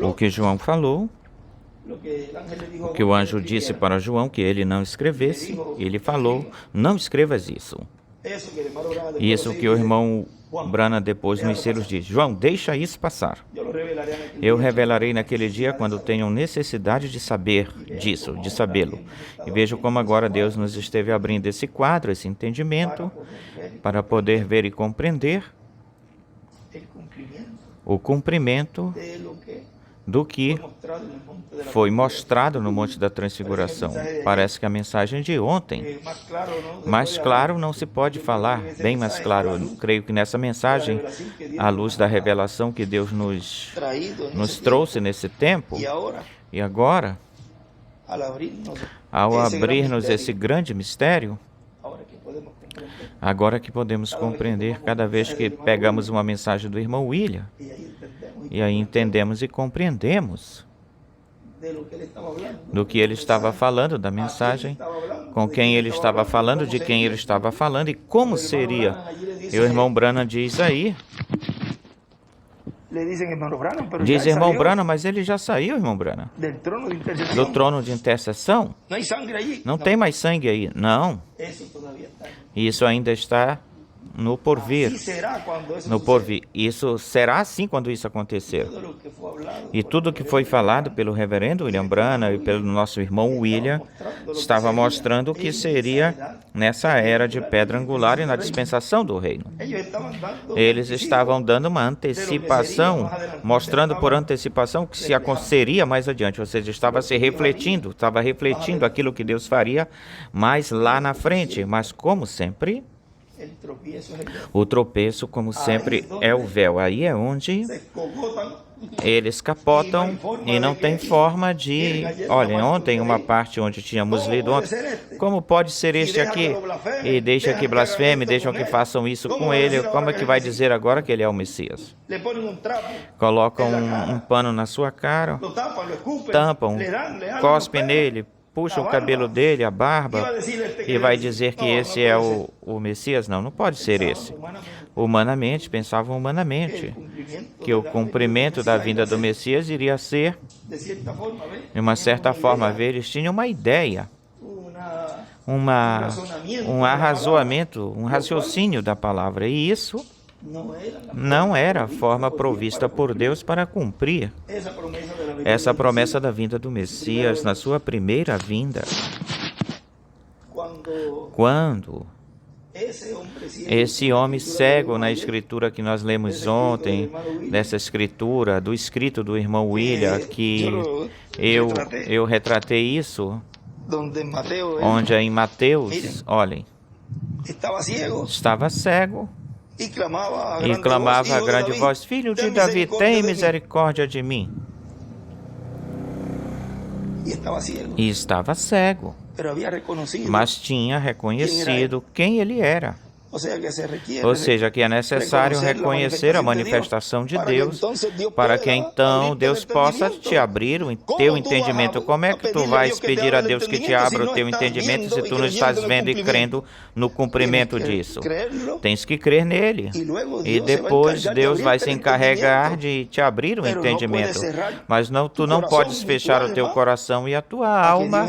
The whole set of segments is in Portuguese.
O que João falou, o que o anjo disse para João que ele não escrevesse, ele falou, não escrevas isso. Isso que o irmão Branham depois nos selos diz, João, deixa isso passar. Eu revelarei naquele dia quando tenham necessidade de saber disso, de sabê-lo. E vejo como agora Deus nos esteve abrindo esse quadro, esse entendimento, para poder ver e compreender o cumprimento do que foi mostrado no Monte da Transfiguração. Parece que a mensagem de ontem, mais claro não se pode falar, bem mais claro. Eu creio que nessa mensagem, à luz da revelação que Deus nos trouxe nesse tempo, e agora, ao abrir-nos esse grande mistério, agora que podemos compreender cada vez que pegamos uma mensagem do irmão William, e aí entendemos e compreendemos do que ele estava falando, da mensagem, com quem ele estava falando, de quem ele estava falando e como seria. E o irmão Branham diz aí, diz irmão Branham, mas ele já saiu, irmão Branham, do trono de intercessão. Não tem mais sangue aí, não. Isso ainda está no porvir. No porvir. Isso será assim quando isso acontecer. E tudo que foi falado pelo reverendo William Branham e pelo nosso irmão William estava mostrando o que seria nessa era de pedra angular e na dispensação do reino. Eles estavam dando uma antecipação, mostrando por antecipação o que se aconteceria mais adiante. Ou seja, estava refletindo aquilo que Deus faria mais lá na frente. Mas como sempre, o tropeço, como sempre, é o véu. Aí é onde eles capotam e não tem forma de... Olha, ontem uma parte onde tínhamos lido ontem, como pode ser este aqui? E deixa que blasfeme, deixam que façam isso com ele. Como é que vai dizer agora que ele é o Messias? Colocam um pano na sua cara, tampam, cospem nele, puxa o cabelo dele, a barba, e vai dizer que esse é o Messias? Não, não pode ser esse. Humanamente, pensavam humanamente, que o cumprimento da vinda do Messias iria ser, de uma certa forma, eles tinham uma ideia, um arrazoamento, um raciocínio da palavra, e isso não era a forma provista por Deus para cumprir essa promessa da vinda do Messias na sua primeira vinda. Quando esse homem cego na escritura que nós lemos ontem, dessa escritura, do escrito do irmão William, que eu retratei isso, onde em Mateus, olhem, estava cego, e clamava a grande voz, Filho de Davi, tem misericórdia de mim. E estava cego, mas tinha reconhecido quem ele era. Ou seja, que é necessário reconhecer a manifestação de Deus para que então Deus possa te abrir o teu entendimento. Como é que tu vais pedir a Deus que te abra o teu entendimento se tu não estás vendo e crendo no cumprimento disso? Tens que crer nele. E depois Deus vai se encarregar de te abrir o entendimento. Mas tu não podes fechar o teu coração e a tua alma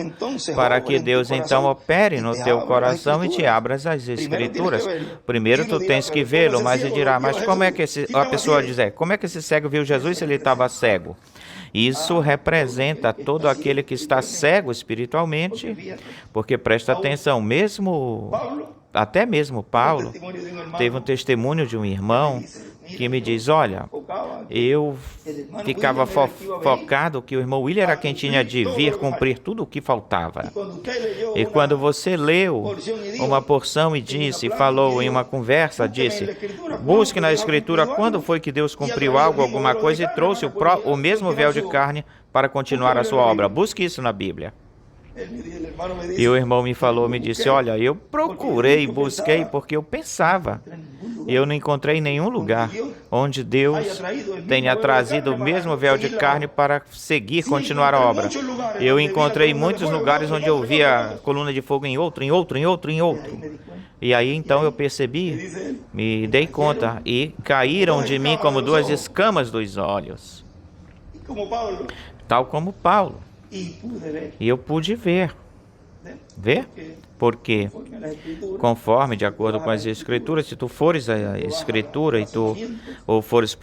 para que Deus então opere no teu coração e te abra as Escrituras. Primeiro tu tens que vê-lo, mas ele dirá, mas como é que a pessoa diz, como é que esse cego viu Jesus se ele estava cego? Isso representa todo aquele que está cego espiritualmente, porque presta atenção, até mesmo Paulo teve um testemunho de um irmão que me diz, olha, eu ficava focado que o irmão William era quem tinha de vir cumprir tudo o que faltava. E quando você leu uma porção e falou em uma conversa, disse, busque na Escritura quando foi que Deus cumpriu algo, alguma coisa, e trouxe o mesmo véu de carne para continuar a sua obra. Busque isso na Bíblia. E o irmão me disse, olha, eu procurei, busquei, porque eu pensava, e eu não encontrei nenhum lugar onde Deus tenha trazido o mesmo véu de carne para continuar a obra. Eu encontrei muitos lugares onde eu via coluna de fogo em outro. E aí então eu percebi, me dei conta, e caíram de mim como duas escamas dos olhos. tal como Paulo. E eu pude ver. Ver? Porque, conforme, de acordo com as Escrituras, se tu fores a Escritura e tu ou fores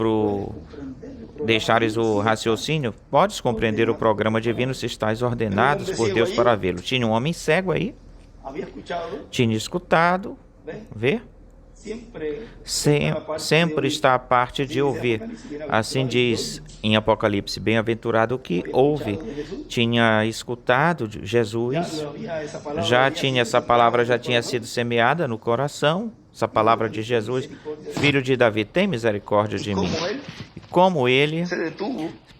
deixares o raciocínio, podes compreender o programa divino se estás ordenados por Deus para vê-lo. Tinha um homem cego aí, tinha escutado, vê? Sempre está a parte de ouvir. Assim diz em Apocalipse, bem-aventurado o que ouve. Tinha escutado Jesus, essa palavra já tinha sido semeada no coração, essa palavra de Jesus, filho de Davi, tem misericórdia de mim. E como ele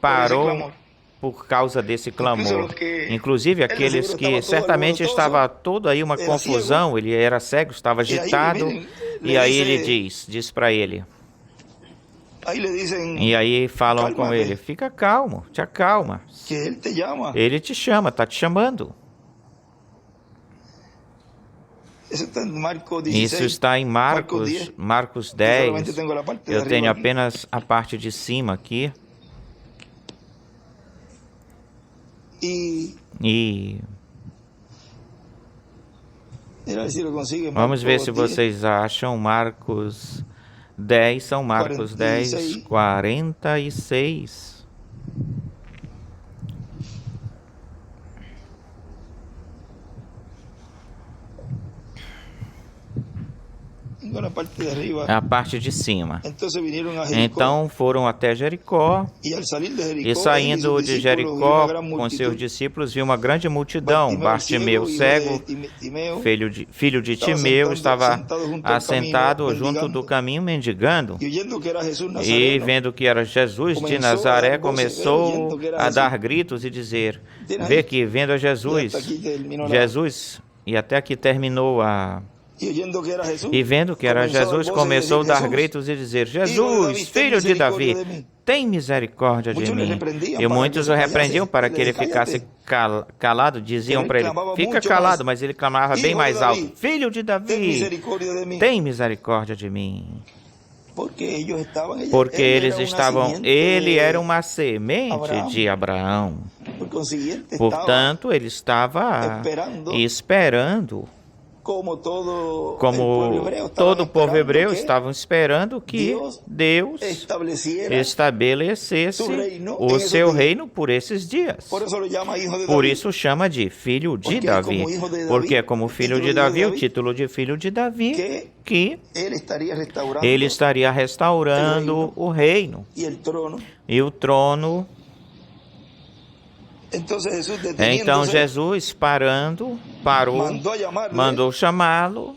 parou por causa desse clamor. Inclusive aqueles que certamente estava toda aí uma confusão, ele era cego, estava agitado, e aí ele diz para ele, e aí falam com ele, fica calmo, te acalma, ele te chama, está te chamando. Isso está em Marcos 10, eu tenho apenas a parte de cima aqui. E vamos ver se vocês acham Marcos 10, são Marcos 10, 46. A parte de cima. Então foram até Jericó, e saindo de Jericó com seus discípulos, viu uma grande multidão. Bartimeu, cego, filho de Timeu, estava assentado junto do caminho mendigando, e vendo que era Jesus de Nazaré, começou a dar gritos e dizer, vê que vendo a Jesus, e até aqui terminou E vendo que era Jesus, começou a dar gritos e dizer, Jesus, filho de Davi, tem misericórdia de mim. E muitos o repreendiam para que ele ficasse calado, diziam para ele, fica calado, mas ele clamava bem mais alto, filho de Davi, tem misericórdia de mim. Porque eles estavam, ele era uma semente de Abraão. Portanto, ele estava esperando, como todo o povo hebreu estavam esperando que Deus estabelecesse o seu reino por esses dias. Por isso chama de filho de Davi, porque é como filho de Davi, o título de filho de Davi, que ele estaria restaurando o reino e o trono. Então Jesus parou, mandou chamá-lo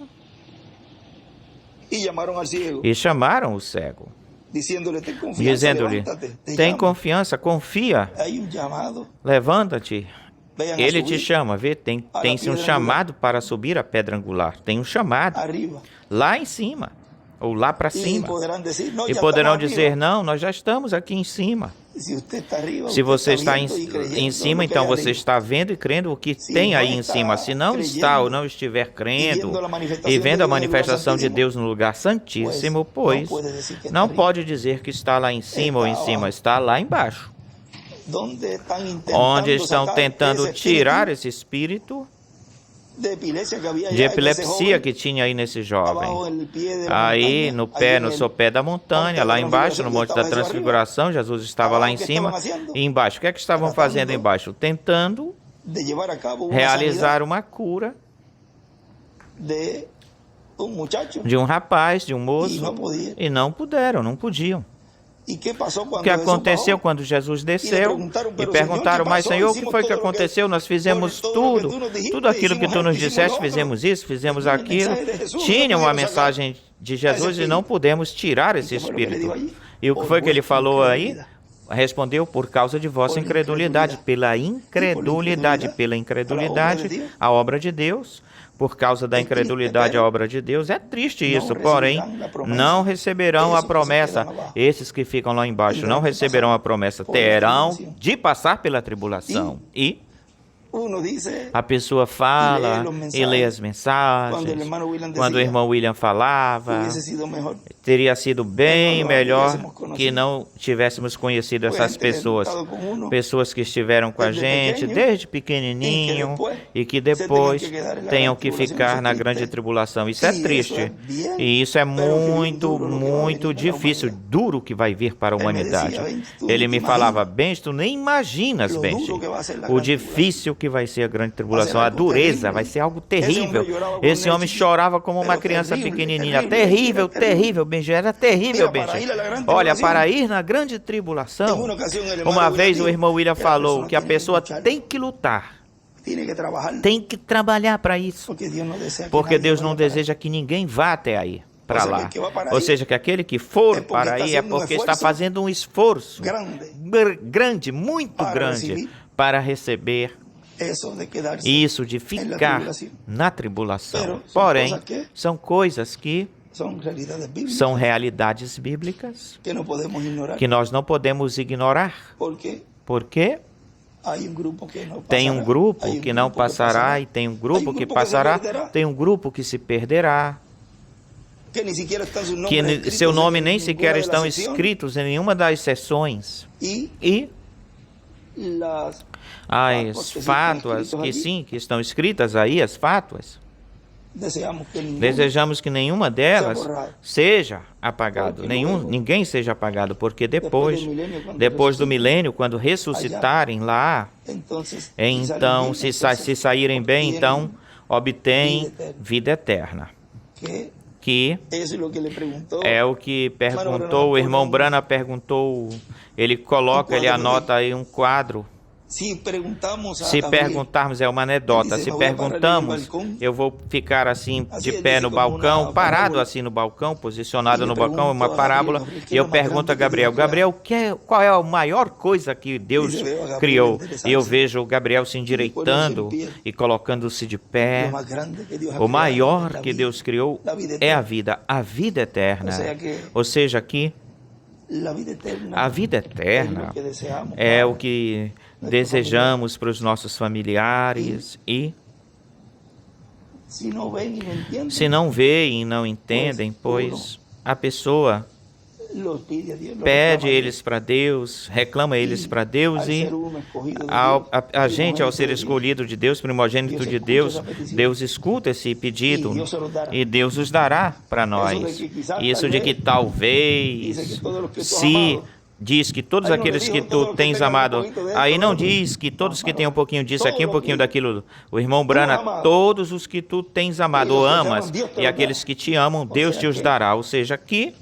e chamaram o cego, dizendo-lhe, tem confiança, confia, levanta-te, ele te chama. Vê, tem-se um chamado para subir a pedra angular, tem um chamado lá em cima, ou lá para cima, e poderão dizer, não, nós já estamos aqui em cima. Se você está em cima, então você está vendo e crendo o que tem aí em cima. Se não está ou não estiver crendo e vendo a manifestação de Deus no lugar santíssimo, pois não pode dizer que está lá em cima ou em cima, está lá embaixo, onde estão tentando tirar esse espírito de epilepsia que tinha aí nesse jovem. Aí no sopé da montanha, lá embaixo, no Monte da Transfiguração, Jesus estava lá em cima e embaixo. O que é que estavam fazendo embaixo? Tentando realizar uma cura de um rapaz, de um moço, e não podiam. O que aconteceu quando Jesus desceu? E perguntaram, mas Senhor, o que foi que aconteceu? Nós fizemos tudo aquilo que tu nos disseste, fizemos isso, fizemos aquilo. Tinha uma mensagem de Jesus e não pudemos tirar esse espírito. E o que foi que ele falou aí? Respondeu, por causa de vossa incredulidade, pela incredulidade, a obra de Deus. Por causa da incredulidade à obra de Deus. É triste isso, porém, não receberão a promessa. Esses que ficam lá embaixo não receberão a promessa. Terão de passar pela tribulação. E A pessoa fala e lê as mensagens. Quando o irmão William falava, teria sido bem melhor que não tivéssemos conhecido essas pessoas. Pessoas que estiveram com a gente desde pequenininho e que depois tenham que ficar na grande tribulação. Isso é triste. E isso é muito, muito difícil, duro que vai vir para a humanidade. Ele me falava, Benji, tu nem imaginas, Benji, o difícil que vai ser a grande tribulação, a dureza, vai ser algo terrível. Esse homem chorava como uma criança pequenininha. Terrível, terrível, Benji, era terrível, Benji. Olha, para ir na grande tribulação, uma vez o irmão William falou que a pessoa tem que lutar. Tem que trabalhar para isso. Porque Deus não deseja que ninguém vá até aí, para lá. Ou seja, que aquele que for para aí é porque está fazendo um esforço grande, muito grande, para receber isso de ficar na tribulação. Porém, são coisas que são realidades bíblicas que nós não podemos ignorar. Porque tem um grupo que não passará e tem um grupo que passará, tem um grupo que se perderá, que seu nome nem sequer estão escritos em nenhuma das sessões. E as fátuas, que estão escritas aí, as fátuas, desejamos que nenhuma delas seja apagado, ninguém seja apagado, porque depois do milênio, quando ressuscitarem lá, então, se saírem bem, então, obtêm vida eterna. Que é o que perguntou, o irmão Branham perguntou, ele anota aí um quadro. Se perguntarmos, é uma anedota, se perguntamos, eu vou ficar assim de pé no balcão, parado assim no balcão, posicionado no balcão, uma parábola, e eu pergunto a Gabriel, qual é a maior coisa que Deus criou? E eu vejo o Gabriel se endireitando e colocando-se de pé. O maior que Deus criou é a vida eterna. Ou seja, que a vida eterna é o que desejamos para os nossos familiares e se não veem e não entendem, pois a pessoa pede eles para Deus, reclama eles para Deus e a gente, ao ser escolhido de Deus, primogênito de Deus, Deus escuta esse pedido e Deus os dará para nós. Isso de que talvez, se diz que todos aqueles que tu tens amado, aí não diz que todos que têm um pouquinho disso aqui, um pouquinho daquilo. O irmão Branham, todos os que tu tens amado ou amas, e aqueles que te amam, Deus te os dará. Ou seja, que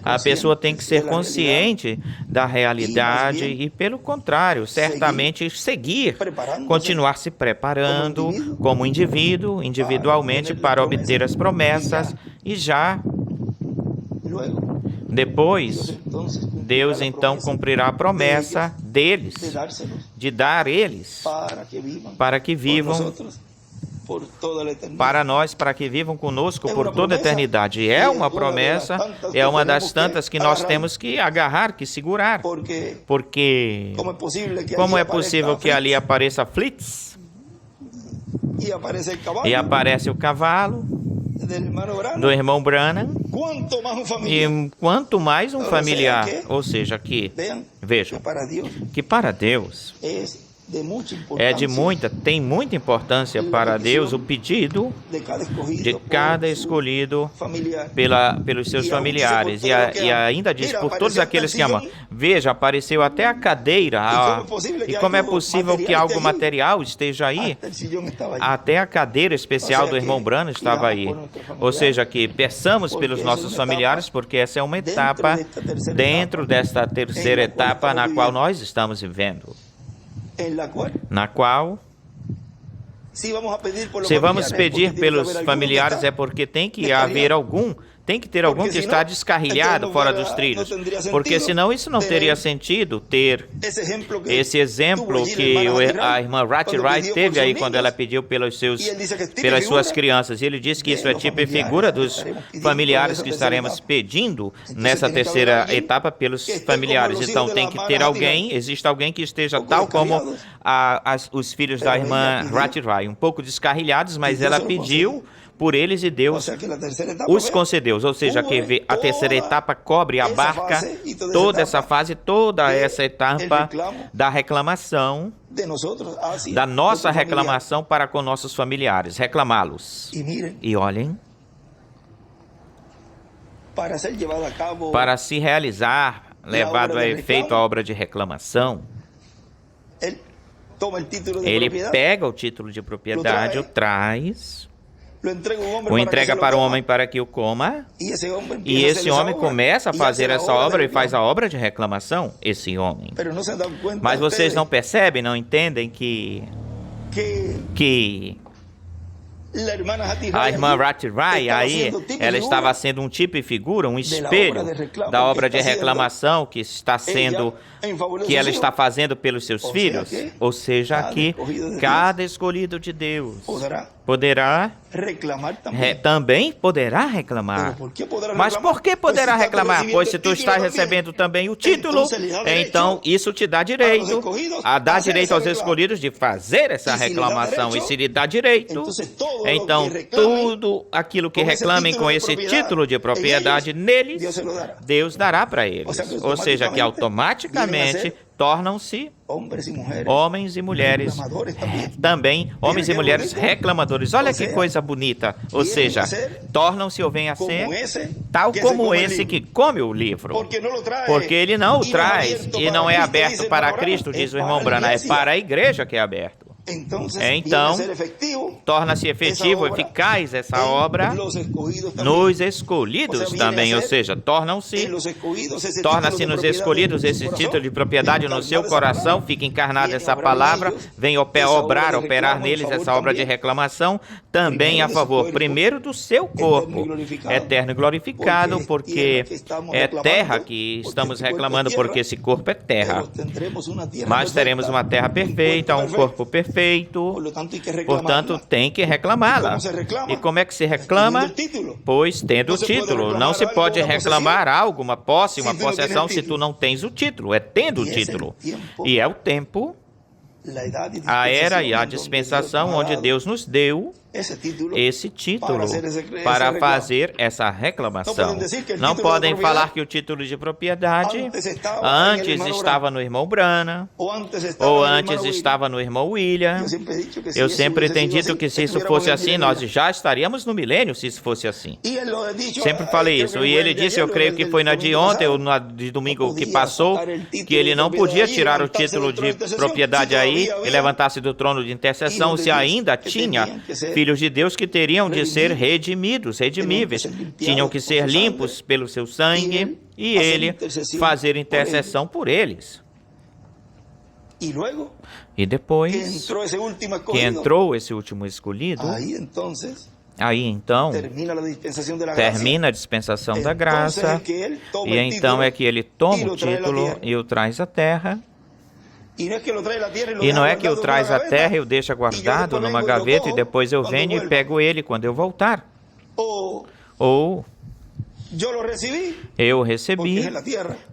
a pessoa tem que ser consciente da realidade e, pelo contrário, certamente seguir, continuar se preparando como indivíduo, individualmente, para obter as promessas e já depois, Deus então cumprirá a promessa deles, de dar eles, para que vivam para nós, para que vivam conosco por toda a eternidade. É uma promessa, é uma das tantas que nós temos que agarrar, que segurar. Porque como é possível que ali apareça Flitz e aparece o cavalo do irmão Branham, e quanto mais um familiar, ou seja, que, vejam, que para Deus tem muita importância para Deus o pedido de cada escolhido pelos seus familiares. E ainda diz, por todos aqueles que amam. Veja, apareceu até a cadeira. E como é possível que algo material esteja aí? Até a cadeira especial do irmão Branham estava aí. Ou seja, que peçamos pelos nossos familiares, porque essa é uma etapa dentro desta terceira etapa na qual nós estamos vivendo. Na qual, se vamos pedir pelos familiares, é porque tem que haver algum Tem que ter algum que está descarrilhado fora dos trilhos, porque senão isso não teria sentido ter esse exemplo que a irmã Ratchwright teve aí quando ela pediu pelas suas crianças. E ele disse que isso é tipo e figura dos familiares que estaremos pedindo nessa terceira etapa pelos familiares. Então tem que ter alguém, existe alguém que esteja tal como os filhos da irmã Ratchwright, um pouco descarrilhados, mas ela pediu por eles e Deus os concedeu. Ou seja, que a terceira etapa cobre, abarca toda essa fase, toda essa etapa da reclamação, da nossa reclamação para com nossos familiares, reclamá-los. E olhem, para se realizar, levado a efeito a obra de reclamação, ele pega o título de propriedade, o traz, o entrega para o homem para que o coma, e esse homem começa a fazer essa obra e faz a obra de reclamação, esse homem. Mas vocês não percebem, não entendem que a irmã Ratchwright aí, ela estava sendo um tipo e figura, um espelho da obra de reclamação que ela está fazendo pelos seus filhos. Ou seja, que cada escolhido de Deus também poderá reclamar. Mas por que poderá reclamar? Pois se tu estás recebendo também o título, então isso te dá direito, dá direito aos escolhidos de fazer essa reclamação. E se lhe dá direito, então tudo aquilo que reclamem com esse título de propriedade neles, Deus dará para eles. Ou seja, que automaticamente tornam-se homens e mulheres, também homens e mulheres reclamadores. Olha que coisa bonita. Ou seja, tornam-se ou vêm a ser tal como esse que come o livro. Porque ele não o traz e não é aberto para Cristo, diz o irmão Branham, é para a igreja que é aberto. Então, torna-se efetivo, eficaz essa obra nos escolhidos também, ou seja, torna-se nos escolhidos esse título de propriedade no seu coração, fica encarnada essa palavra, vem operar neles essa obra de reclamação, também a favor, primeiro do seu corpo, eterno e glorificado, porque é terra que estamos reclamando, porque esse corpo é terra. Mas teremos uma terra perfeita, um corpo perfeito, portanto, tem que reclamá-la. E como é que se reclama? Pois tendo o título. Não se pode reclamar algo, uma posse, uma possessão, se tu não tens o título. É tendo o título. E é o tempo, a era e a dispensação onde Deus nos deu esse título para fazer essa reclamação. Não podem falar que o título de propriedade antes estava no irmão Branham ou antes estava no irmão William. Eu sempre tenho dito que se isso fosse assim, nós já estaríamos no milênio se isso fosse assim. Sempre falei isso. E ele disse, eu creio que foi na de ontem ou na de domingo que passou, que ele não podia tirar o título de propriedade aí e levantar-se do trono de intercessão se ainda tinha filhos de Deus que teriam de ser redimíveis, tinham que ser limpos pelo seu sangue e ele fazer intercessão por eles. E depois que entrou esse último escolhido, aí então termina a dispensação da graça e então é que ele toma o título e o traz à terra. E não é que eu traz à terra e eu deixo guardado numa gaveta e depois eu venho e pego ele quando eu voltar. Ou eu recebi,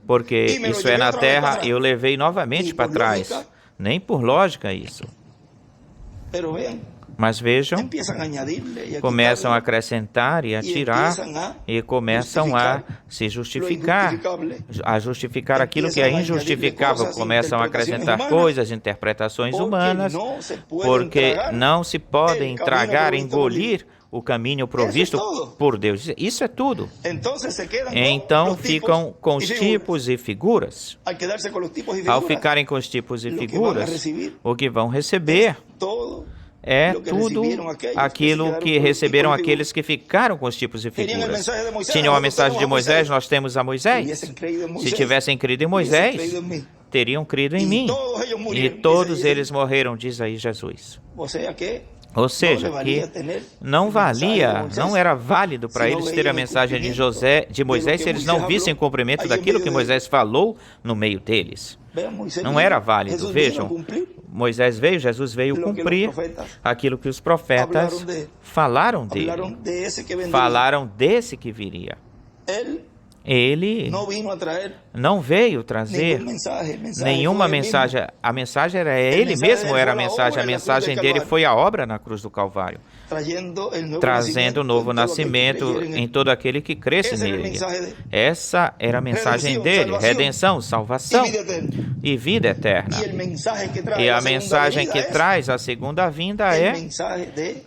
porque isso é na terra e eu levei novamente para trás. Nem por lógica isso. Mas vejam, começam a acrescentar e a tirar e começam a se justificar, a justificar aquilo que é injustificável. Começam a acrescentar coisas, interpretações humanas, porque não se podem tragar, engolir o caminho provisto por Deus. Isso é tudo. Então ficam com os tipos e figuras. Ao ficarem com os tipos e figuras, o que vão receber é tudo aquilo que receberam aqueles que ficaram com os tipos e figuras. Tinham a mensagem de Moisés, nós temos a Moisés. Se tivessem crido em Moisés, teriam crido em mim. E todos eles morreram, diz aí Jesus. Ou seja, que não era válido para eles ter a mensagem de Moisés se eles não vissem o cumprimento daquilo que Moisés falou no meio deles. Não era válido. Vejam, Moisés veio, Jesus veio cumprir aquilo que os profetas falaram dele. Falaram desse que viria. Ele não veio trazer nenhuma mensagem. A mensagem era ele mesmo, era a mensagem. A mensagem dele foi a obra na cruz do Calvário, trazendo o novo nascimento em todo aquele que cresce nele. Essa era a mensagem dele: redenção, salvação e vida eterna. E a mensagem que traz a segunda vinda é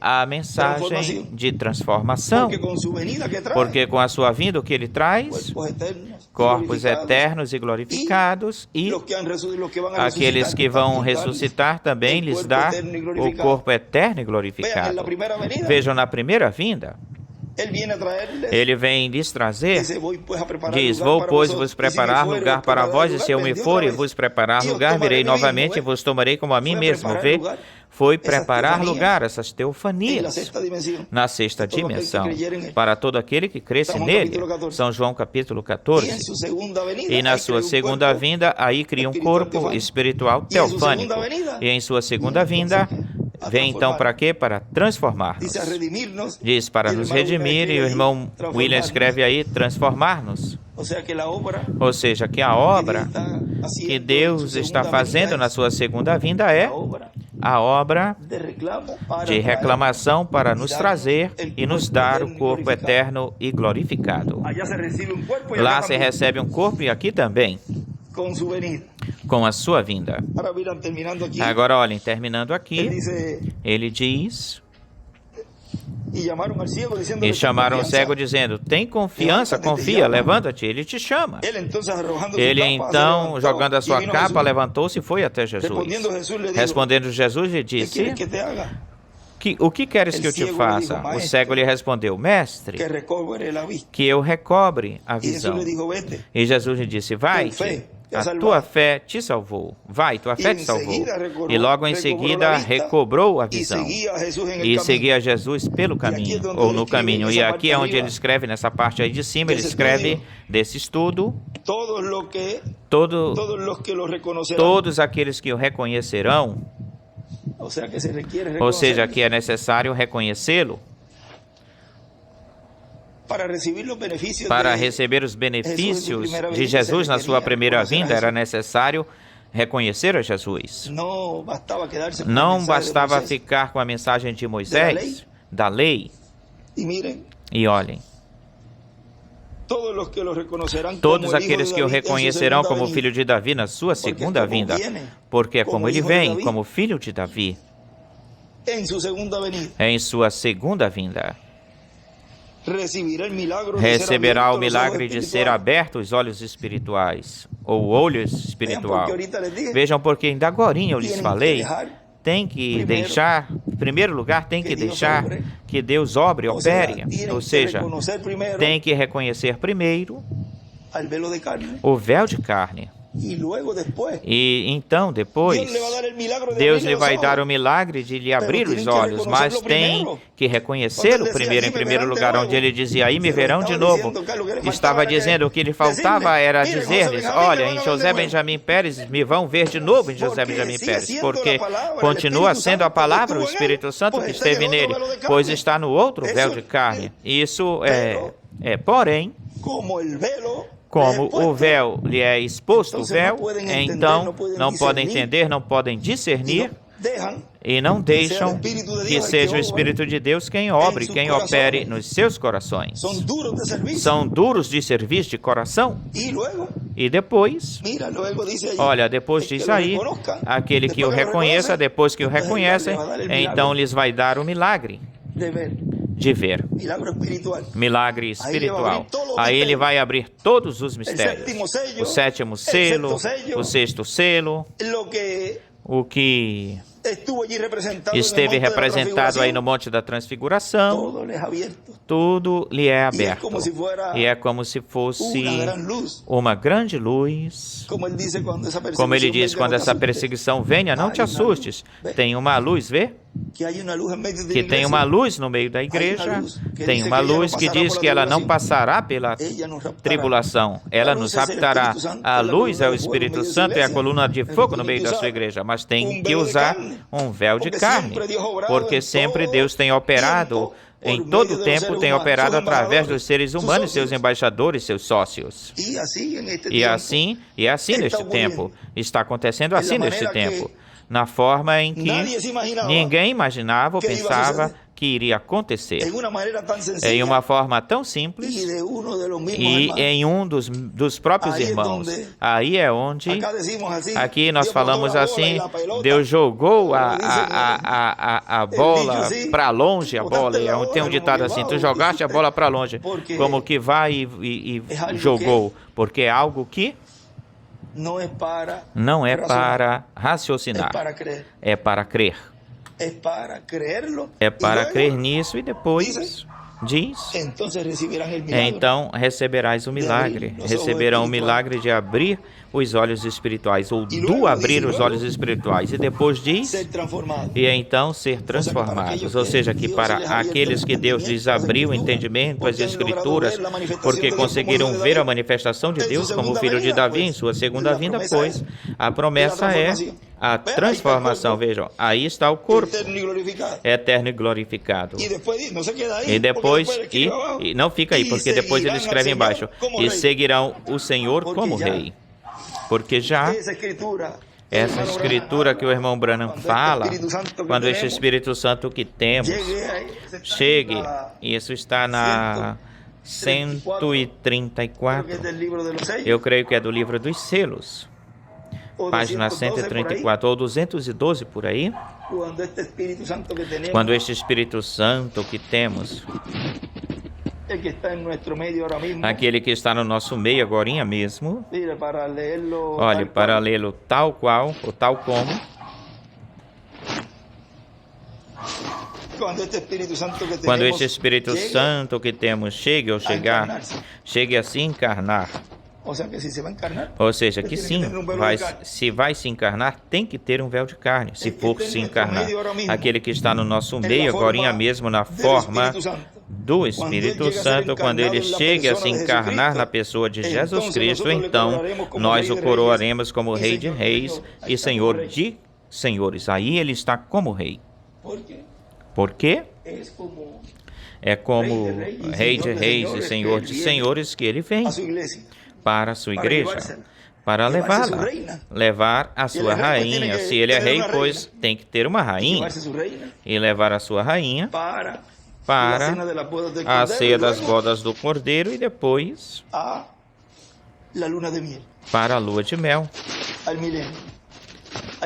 a mensagem de transformação, porque com a sua vinda o que ele traz? Corpos eternos e glorificados, e aqueles que vão ressuscitar também lhes dá o corpo eterno e glorificado. Vejam, na primeira vinda, ele vem lhes trazer, diz: vou, pois, vos preparar lugar para vós, e se eu me for e vos preparar lugar, virei novamente e vos tomarei como a mim mesmo. Vê, foi preparar lugar, essas teofanias, na sexta dimensão, para todo aquele que cresce nele. São João capítulo 14. E na sua segunda vinda, aí cria um corpo espiritual teofânico. E em sua segunda vinda, vem então para quê? Para transformar-nos. Diz, para nos redimir, e o irmão William escreve aí, transformar-nos. Ou seja, que a obra que Deus está fazendo na sua segunda vinda é a obra de reclamação para nos trazer e nos dar o corpo eterno e glorificado. Lá se recebe um corpo e aqui também, com a sua vinda. Agora, olhem, terminando aqui, ele diz: e chamaram o cego dizendo: tem confiança, confia, levanta-te, ele te chama. Ele então, jogando a sua capa, levantou-se e foi até Jesus. Respondendo Jesus, lhe disse: o que queres que eu te faça? O cego lhe respondeu: mestre, que eu recobre a visão. E Jesus lhe disse: vai-te, a tua fé te salvou. Vai, tua fé te salvou. E logo em seguida recobrou a visão. E seguia Jesus pelo caminho, ou no caminho. E aqui é onde ele escreve, nessa parte aí de cima, ele escreve desse estudo: todos aqueles que o reconhecerão. Ou seja, que é necessário reconhecê-lo. Para receber os benefícios de Jesus na sua primeira vinda, era necessário reconhecer a Jesus. Não bastava ficar com a mensagem de Moisés, da lei. E olhem, todos aqueles que o reconhecerão como filho de Davi na sua segunda vinda, porque é como ele vem, como filho de Davi, em sua segunda vinda. Receberá o milagre de ser aberto os olhos espirituais, ou olhos espiritual. Vejam, porque ainda agorinha eu lhes falei, tem que deixar, em primeiro lugar, tem que deixar que Deus opere, ou seja, tem que reconhecer primeiro o véu de carne. E então, depois, Deus lhe vai dar o milagre de lhe abrir os olhos, mas tem que reconhecê-lo primeiro, em primeiro lugar, onde ele dizia: aí me verão de novo. Estava dizendo, o que lhe faltava era dizer-lhes: olha, em José Benjamin Pérez, me vão ver de novo em José Benjamin Pérez, porque continua sendo a palavra, o Espírito Santo que esteve nele, pois está no outro véu de carne. Isso porém, como o véu lhe é exposto, o véu, então não podem entender, não podem discernir, e não deixam que seja o Espírito de Deus quem obre, quem opere nos seus corações. São duros de serviço de coração. E depois, olha, depois diz aí, aquele que o reconheça, depois que o reconhecem, então lhes vai dar o milagre de ver. Milagre espiritual. Aí ele vai abrir todos os mistérios. O sétimo selo, o sexto selo, o que esteve representado aí no Monte da Transfiguração, tudo lhe é aberto. E é como se fosse uma grande luz. Como ele diz, quando essa perseguição venha, não te assustes. Tem uma luz, vê? que tem uma luz no meio da igreja, tem uma luz que diz que ela não passará pela tribulação, ela nos raptará. A luz é o Espírito Santo e a coluna de fogo no meio da sua igreja, mas tem que usar um véu de carne, porque sempre Deus tem operado, em todo o tempo tem operado através dos seres humanos, seus embaixadores, seus sócios. E assim neste tempo, está acontecendo assim neste tempo, na forma em que ninguém imaginava ou pensava que iria acontecer, em uma forma tão simples e em um dos próprios irmãos. Aí é onde, aqui nós falamos assim, Deus jogou a bola para longe, a bola, tem um ditado assim, tu jogaste a bola para longe, como que vai e jogou, porque é algo que não é para raciocinar, é para crer. É para crer nisso e depois diz, então receberás o milagre. Receberão o milagre de abrir os olhos espirituais, ou do abrir os olhos espirituais. E depois diz, e então ser transformados. Ou seja, que para aqueles que Deus lhes abriu o entendimento, as escrituras, porque conseguiram ver a manifestação de Deus como o filho de Davi em sua segunda vinda, pois a promessa é a transformação. Vejam, aí está o corpo eterno e glorificado. E depois, e não fica aí, porque depois ele escreve embaixo, e seguirão o Senhor como rei. Porque já essa escritura que o irmão Branham fala, quando este Espírito Santo que temos chegue, isso está na 134, eu creio que é do livro dos selos, página 134 ou 212 por aí, quando este Espírito Santo que temos, aquele que está no nosso meio agorinha mesmo, olhe, para lê-lo tal qual, ou tal como, quando este Espírito Santo que temos chegue ou chegar, chegue a se encarnar. Ou seja, que sim, se vai se encarnar, tem que ter um véu de carne, se for se encarnar. Aquele que está no nosso meio, agorinha mesmo, na forma do Espírito Santo, quando ele chega a se encarnar na pessoa de Jesus Cristo, então nós o coroaremos como Rei de Reis e Senhor de Senhores. Aí ele está como Rei. Por quê? É como Rei de Reis e Senhor de Senhores que ele vem para a sua igreja, para levar a sua rainha. Se ele é rei, pois tem que ter uma rainha, e levar a sua rainha para a ceia das bodas do Cordeiro e depois para a lua de mel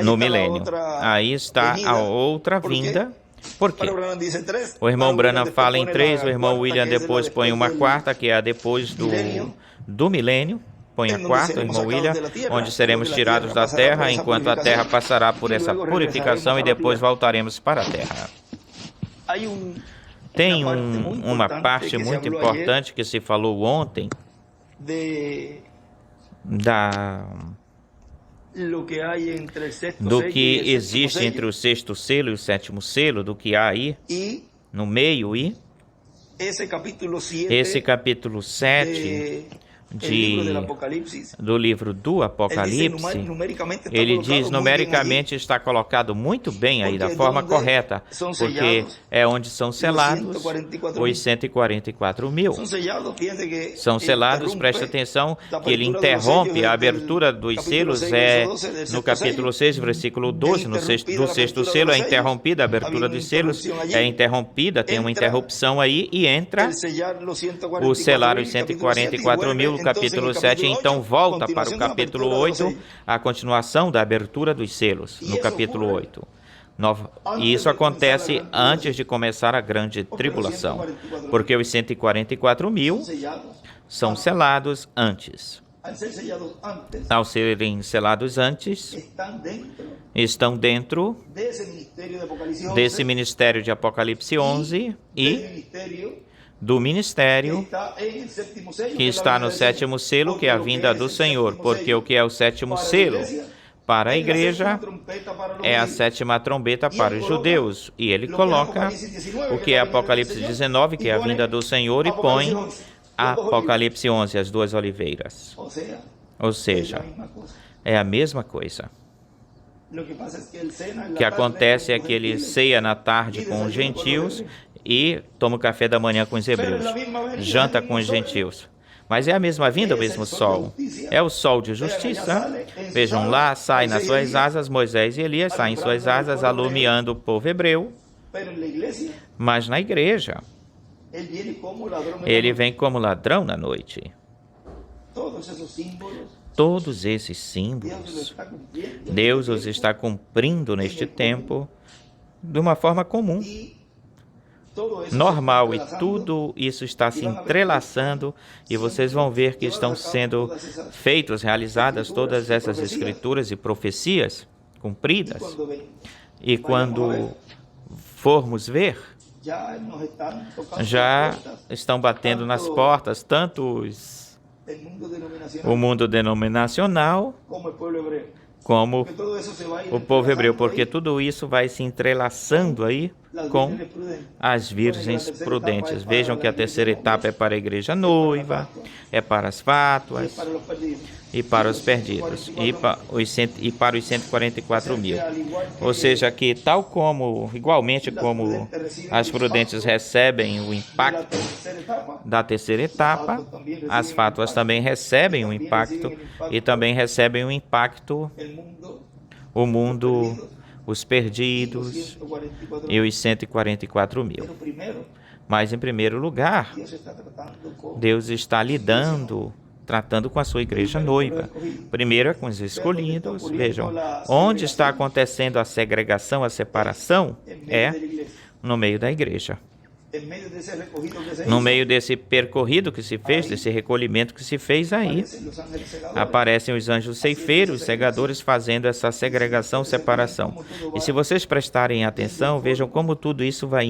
no milênio. Aí está a outra vinda. Por quê? O irmão Branham fala em 3, o irmão William depois põe uma quarta, que é a depois do milênio. Põe a quarta, o irmão William, onde seremos tirados da terra, enquanto a terra passará por essa purificação e depois voltaremos para a terra. Tem uma parte muito importante que se falou ontem do que existe entre o sexto selo e o sétimo selo, do que há aí no meio, e esse capítulo 7 do livro do Apocalipse, ele diz numericamente, está colocado muito bem aí, da forma correta, porque é onde são selados os 144 mil. São selados, preste atenção, que ele interrompe a abertura dos selos, no capítulo 6, versículo 12, do sexto selo, é interrompida a abertura dos selos, é interrompida, tem uma interrupção aí, e entra o selar os 144 mil, capítulo 7, então volta para o capítulo 8, a continuação da abertura dos selos, no capítulo 8. E isso acontece antes de começar a grande tribulação, porque os 144 mil são selados antes. Ao serem selados antes, estão dentro desse ministério de Apocalipse 11 e do ministério que está no sétimo selo, que é a vinda do Senhor. Porque o que é o sétimo selo? para a igreja, é a sétima trombeta para os judeus. E ele coloca o que é Apocalipse 19, que é a vinda do Senhor, e põe Apocalipse 11, as duas oliveiras. Ou seja, é a mesma coisa. O que acontece é que ele ceia na tarde com os gentios e toma o café da manhã com os hebreus. Janta com os gentios. Mas é a mesma vinda, o mesmo sol. É o sol de justiça. Vejam lá, sai nas suas asas, Moisés e Elias saem em suas asas, alumiando o povo hebreu. Mas na igreja, ele vem como ladrão na noite. Todos esses símbolos, Deus os está cumprindo neste tempo de uma forma comum, normal, e tudo isso está se entrelaçando, e vocês vão ver que estão sendo feitos, realizadas todas essas escrituras e profecias cumpridas. E quando formos ver, já estão batendo nas portas tanto o mundo denominacional como o povo hebreu, porque tudo isso vai se entrelaçando aí com as virgens prudentes. Vejam que a terceira etapa é para a igreja noiva, é para as fátuas e para os perdidos, e para os 144 mil. Ou seja, que igualmente como as prudentes recebem o impacto da terceira etapa, as fátuas também recebem o impacto, e também recebem o impacto o mundo, os perdidos e os 144 mil. Mas, em primeiro lugar, Deus está tratando com a sua igreja noiva. Primeiro é com os escolhidos. Vejam, onde está acontecendo a segregação, a separação? É no meio da igreja. No meio desse percorrido que se fez, desse recolhimento que se fez aí, aparecem os anjos ceifeiros, segadores, fazendo essa segregação, separação. E se vocês prestarem atenção, vejam como tudo isso vai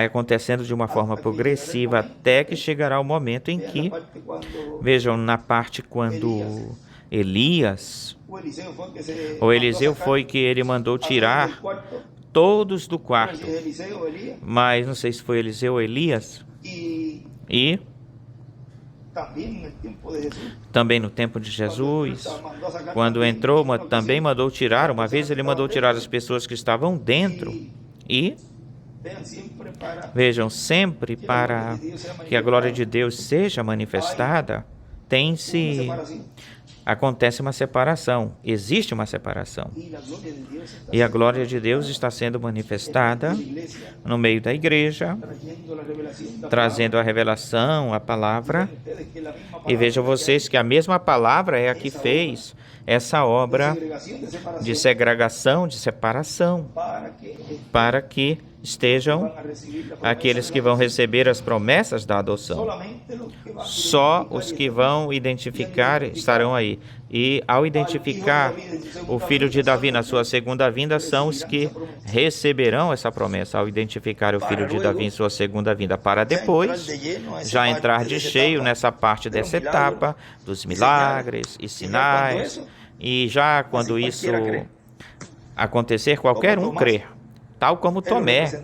acontecendo de uma forma progressiva, até que chegará o momento em que, vejam, na parte quando Eliseu foi que ele mandou tirar todos do quarto, mas não sei se foi Eliseu ou Elias, e também no tempo de Jesus, quando entrou, também mandou tirar, uma vez ele mandou tirar as pessoas que estavam dentro, e vejam, sempre para que a glória de Deus seja manifestada, acontece uma separação, existe uma separação. E a glória de Deus está sendo manifestada no meio da igreja, trazendo a revelação, a palavra. E vejam vocês que a mesma palavra é a que fez essa obra de segregação, de separação, para que estejam aqueles que vão receber as promessas da adoção. Só os que vão identificar estarão aí. E ao identificar o filho de Davi na sua segunda vinda, são os que receberão essa promessa, ao identificar o filho de Davi em sua segunda vinda, para depois já entrar de cheio nessa parte dessa etapa dos milagres e sinais. E já quando isso acontecer, qualquer um crer. Tal como Tomé,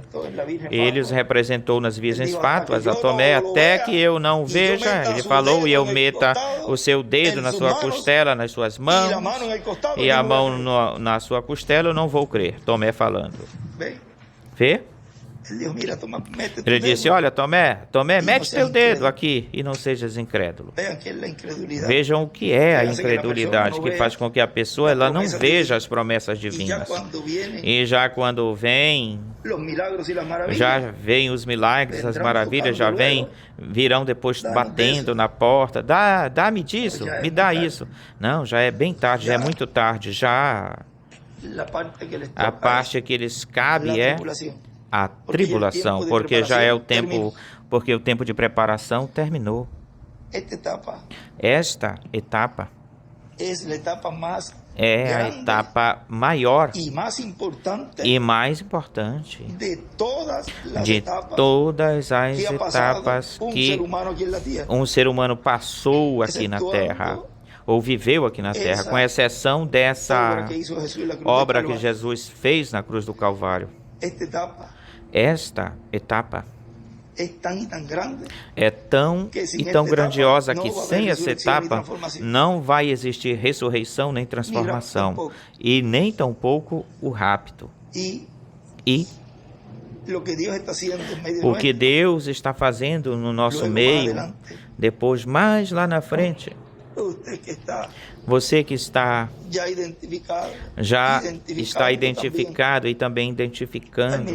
ele os representou nas virgens fátuas, a Tomé, até que eu não veja, ele falou, e eu meta o seu dedo na sua costela, nas suas mãos, e a mão na sua costela, eu não vou crer. Tomé falando. Vê? Ele disse, olha, Tomé, mete teu dedo aqui e não sejas incrédulo. Vejam o que é a incredulidade, que faz com que a pessoa ela não veja as promessas divinas. E já quando vem, já vem os milagres, as maravilhas, virão depois batendo na porta. Dá-me disso, me dá isso. Não, já é bem tarde, já é muito tarde. Já a parte que lhes cabe é a tribulação, porque já é o tempo, porque o tempo de preparação terminou. Esta etapa é a etapa maior e mais importante de todas as etapas que um ser humano passou aqui na Terra. ou viveu aqui na terra, com exceção dessa obra que Jesus fez na cruz do Calvário. Esta etapa é tão e tão grandiosa que sem essa etapa não vai existir ressurreição nem transformação, e nem tampouco o rapto. E o que Deus está fazendo no nosso meio, depois mais lá na frente, você que já está identificado e também identificando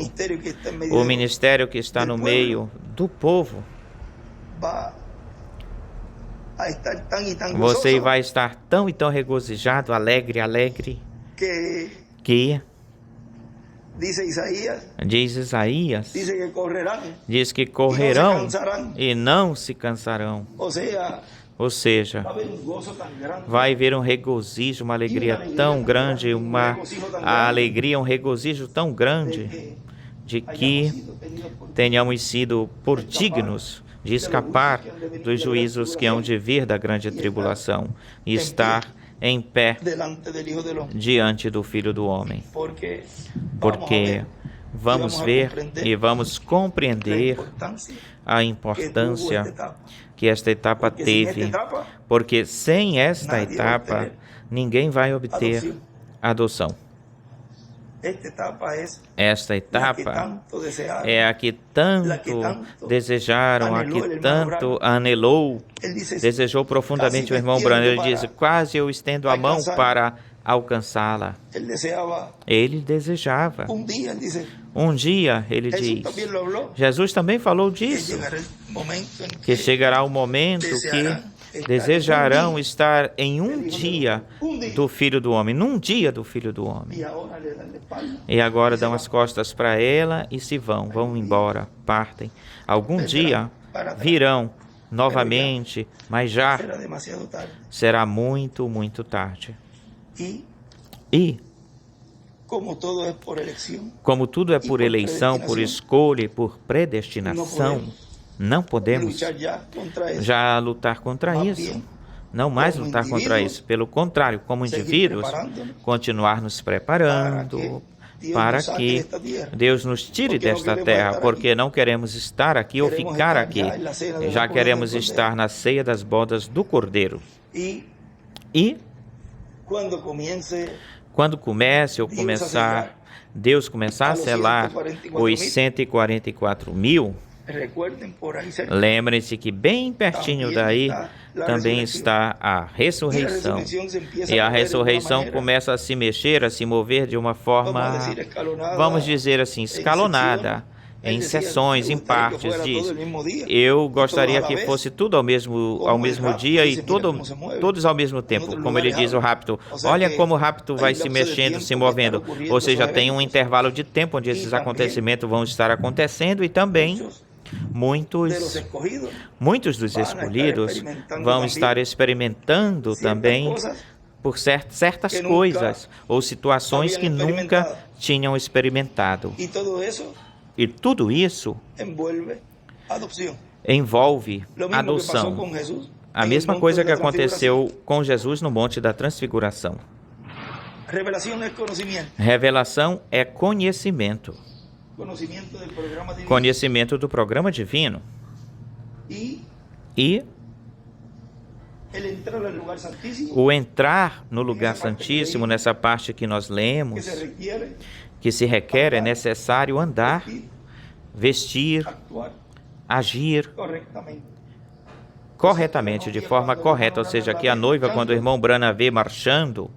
o ministério que está no meio do povo, você vai estar tão e tão regozijado, alegre, que diz Isaías, diz que correrão e não se cansarão. Ou seja, vai haver um regozijo, uma alegria tão grande, a alegria, um regozijo tão grande, de que tenhamos sido por dignos de escapar dos juízos que hão de vir da grande tribulação e estar em pé diante do Filho do Homem. Porque vamos ver e vamos compreender a importância que esta etapa teve, porque sem esta etapa ninguém vai obter adoção. Esta etapa é a que tanto desejaram, a que tanto anelou, desejou profundamente o irmão Branham. Ele diz, quase eu estendo a mão para alcançá-la. Ele desejava. Um dia, ele diz, Jesus também falou disso, que chegará o momento que desejarão estar em um dia do Filho do Homem, num dia do Filho do Homem. E agora dão as costas para ela e se vão embora, partem. Algum dia virão novamente, mas já será muito, muito tarde. E como tudo é por eleição, por escolha e por predestinação, não podemos já lutar contra isso. Não mais lutar contra isso. Pelo contrário, como indivíduos, continuar nos preparando para que Deus nos tire desta terra, porque não queremos estar aqui ou ficar aqui. Já queremos estar na ceia das bodas do Cordeiro. E quando Deus começar a selar os 144 mil, lembrem-se que bem pertinho daí também está a ressurreição. E a ressurreição começa a se mexer, a se mover de uma forma, vamos dizer assim, escalonada, em sessões, em partes. Diz, eu gostaria que fosse tudo ao mesmo dia e todos ao mesmo tempo. Como ele diz, o rapto. Olha como o rapto vai se mexendo, se movendo. Ou seja, tem um intervalo de tempo onde esses acontecimentos vão estar acontecendo e também muitos dos escolhidos vão estar experimentando também por certas coisas ou situações que nunca tinham experimentado. E tudo isso envolve adoção. A mesma coisa que aconteceu com Jesus no Monte da Transfiguração. Revelação é conhecimento. Conhecimento do programa divino. E o entrar no lugar santíssimo, nessa parte que nós lemos, que se requer, é necessário andar, vestir, agir corretamente, de forma correta. Ou seja, que a noiva, quando o irmão Branham vê marchando,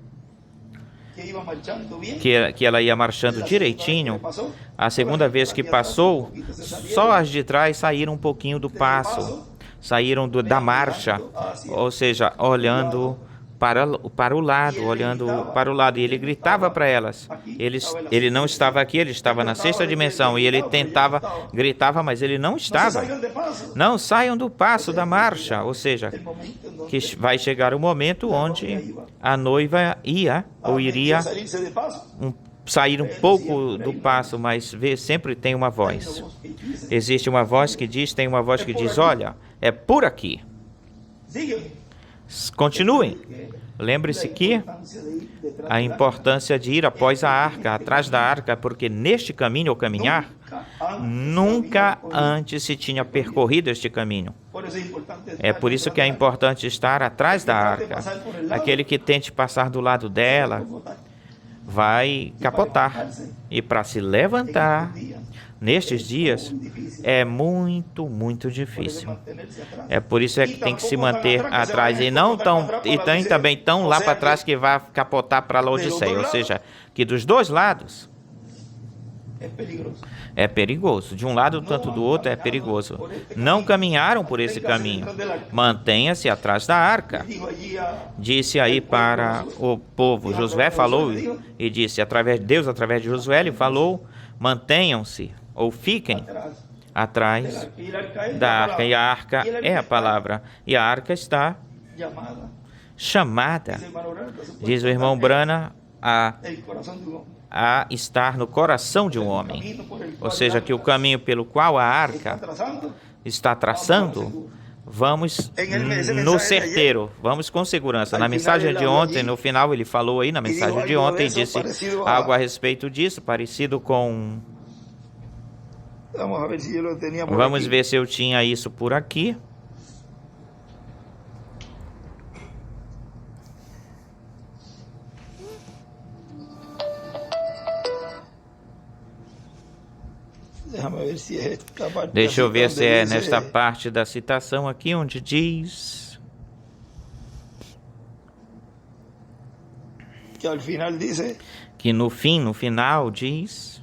que ela ia marchando direitinho, a segunda vez que passou, só as de trás saíram um pouquinho do passo, saíram da marcha, ou seja, olhando para o lado, olhando para o lado, e ele gritava para elas. Ele não estava aqui, ele estava na sexta dimensão, e ele gritava, mas ele não estava. Não saiam do passo da marcha, ou seja, que vai chegar o momento onde a noiva iria sair um pouco do passo, mas sempre tem uma voz. Existe uma voz que diz, tem uma voz que diz, olha, é por aqui. Continuem. Lembre-se que a importância de ir após a arca, atrás da arca, porque neste caminho, ou caminhar, nunca antes se tinha percorrido este caminho. É por isso que é importante estar atrás da arca. Aquele que tente passar do lado dela vai capotar. E para se levantar, nestes dias, é muito, muito difícil. É por isso que tem que se manter atrás e não também tão lá para trás que vai capotar para Laodiceia. Ou seja, que dos dois lados é perigoso. De um lado, tanto do outro, é perigoso. Não caminharam por esse caminho. Mantenha-se atrás da arca. Disse aí para o povo. Josué falou e disse, Deus, através de Josué, ele falou, mantenham-se ou fiquem atrás da arca. E a arca é a palavra. E a arca está chamada, diz o irmão Brana, a estar no coração de um homem. Ou seja, que o caminho pelo qual a arca está traçando, vamos no certeiro, vamos com segurança. Na mensagem de ontem, no final, ele falou aí na mensagem de ontem, disse algo a respeito disso, parecido com... Vamos ver se eu tinha isso por aqui. Deixa eu ver se é nesta parte da citação aqui, onde diz que no final diz...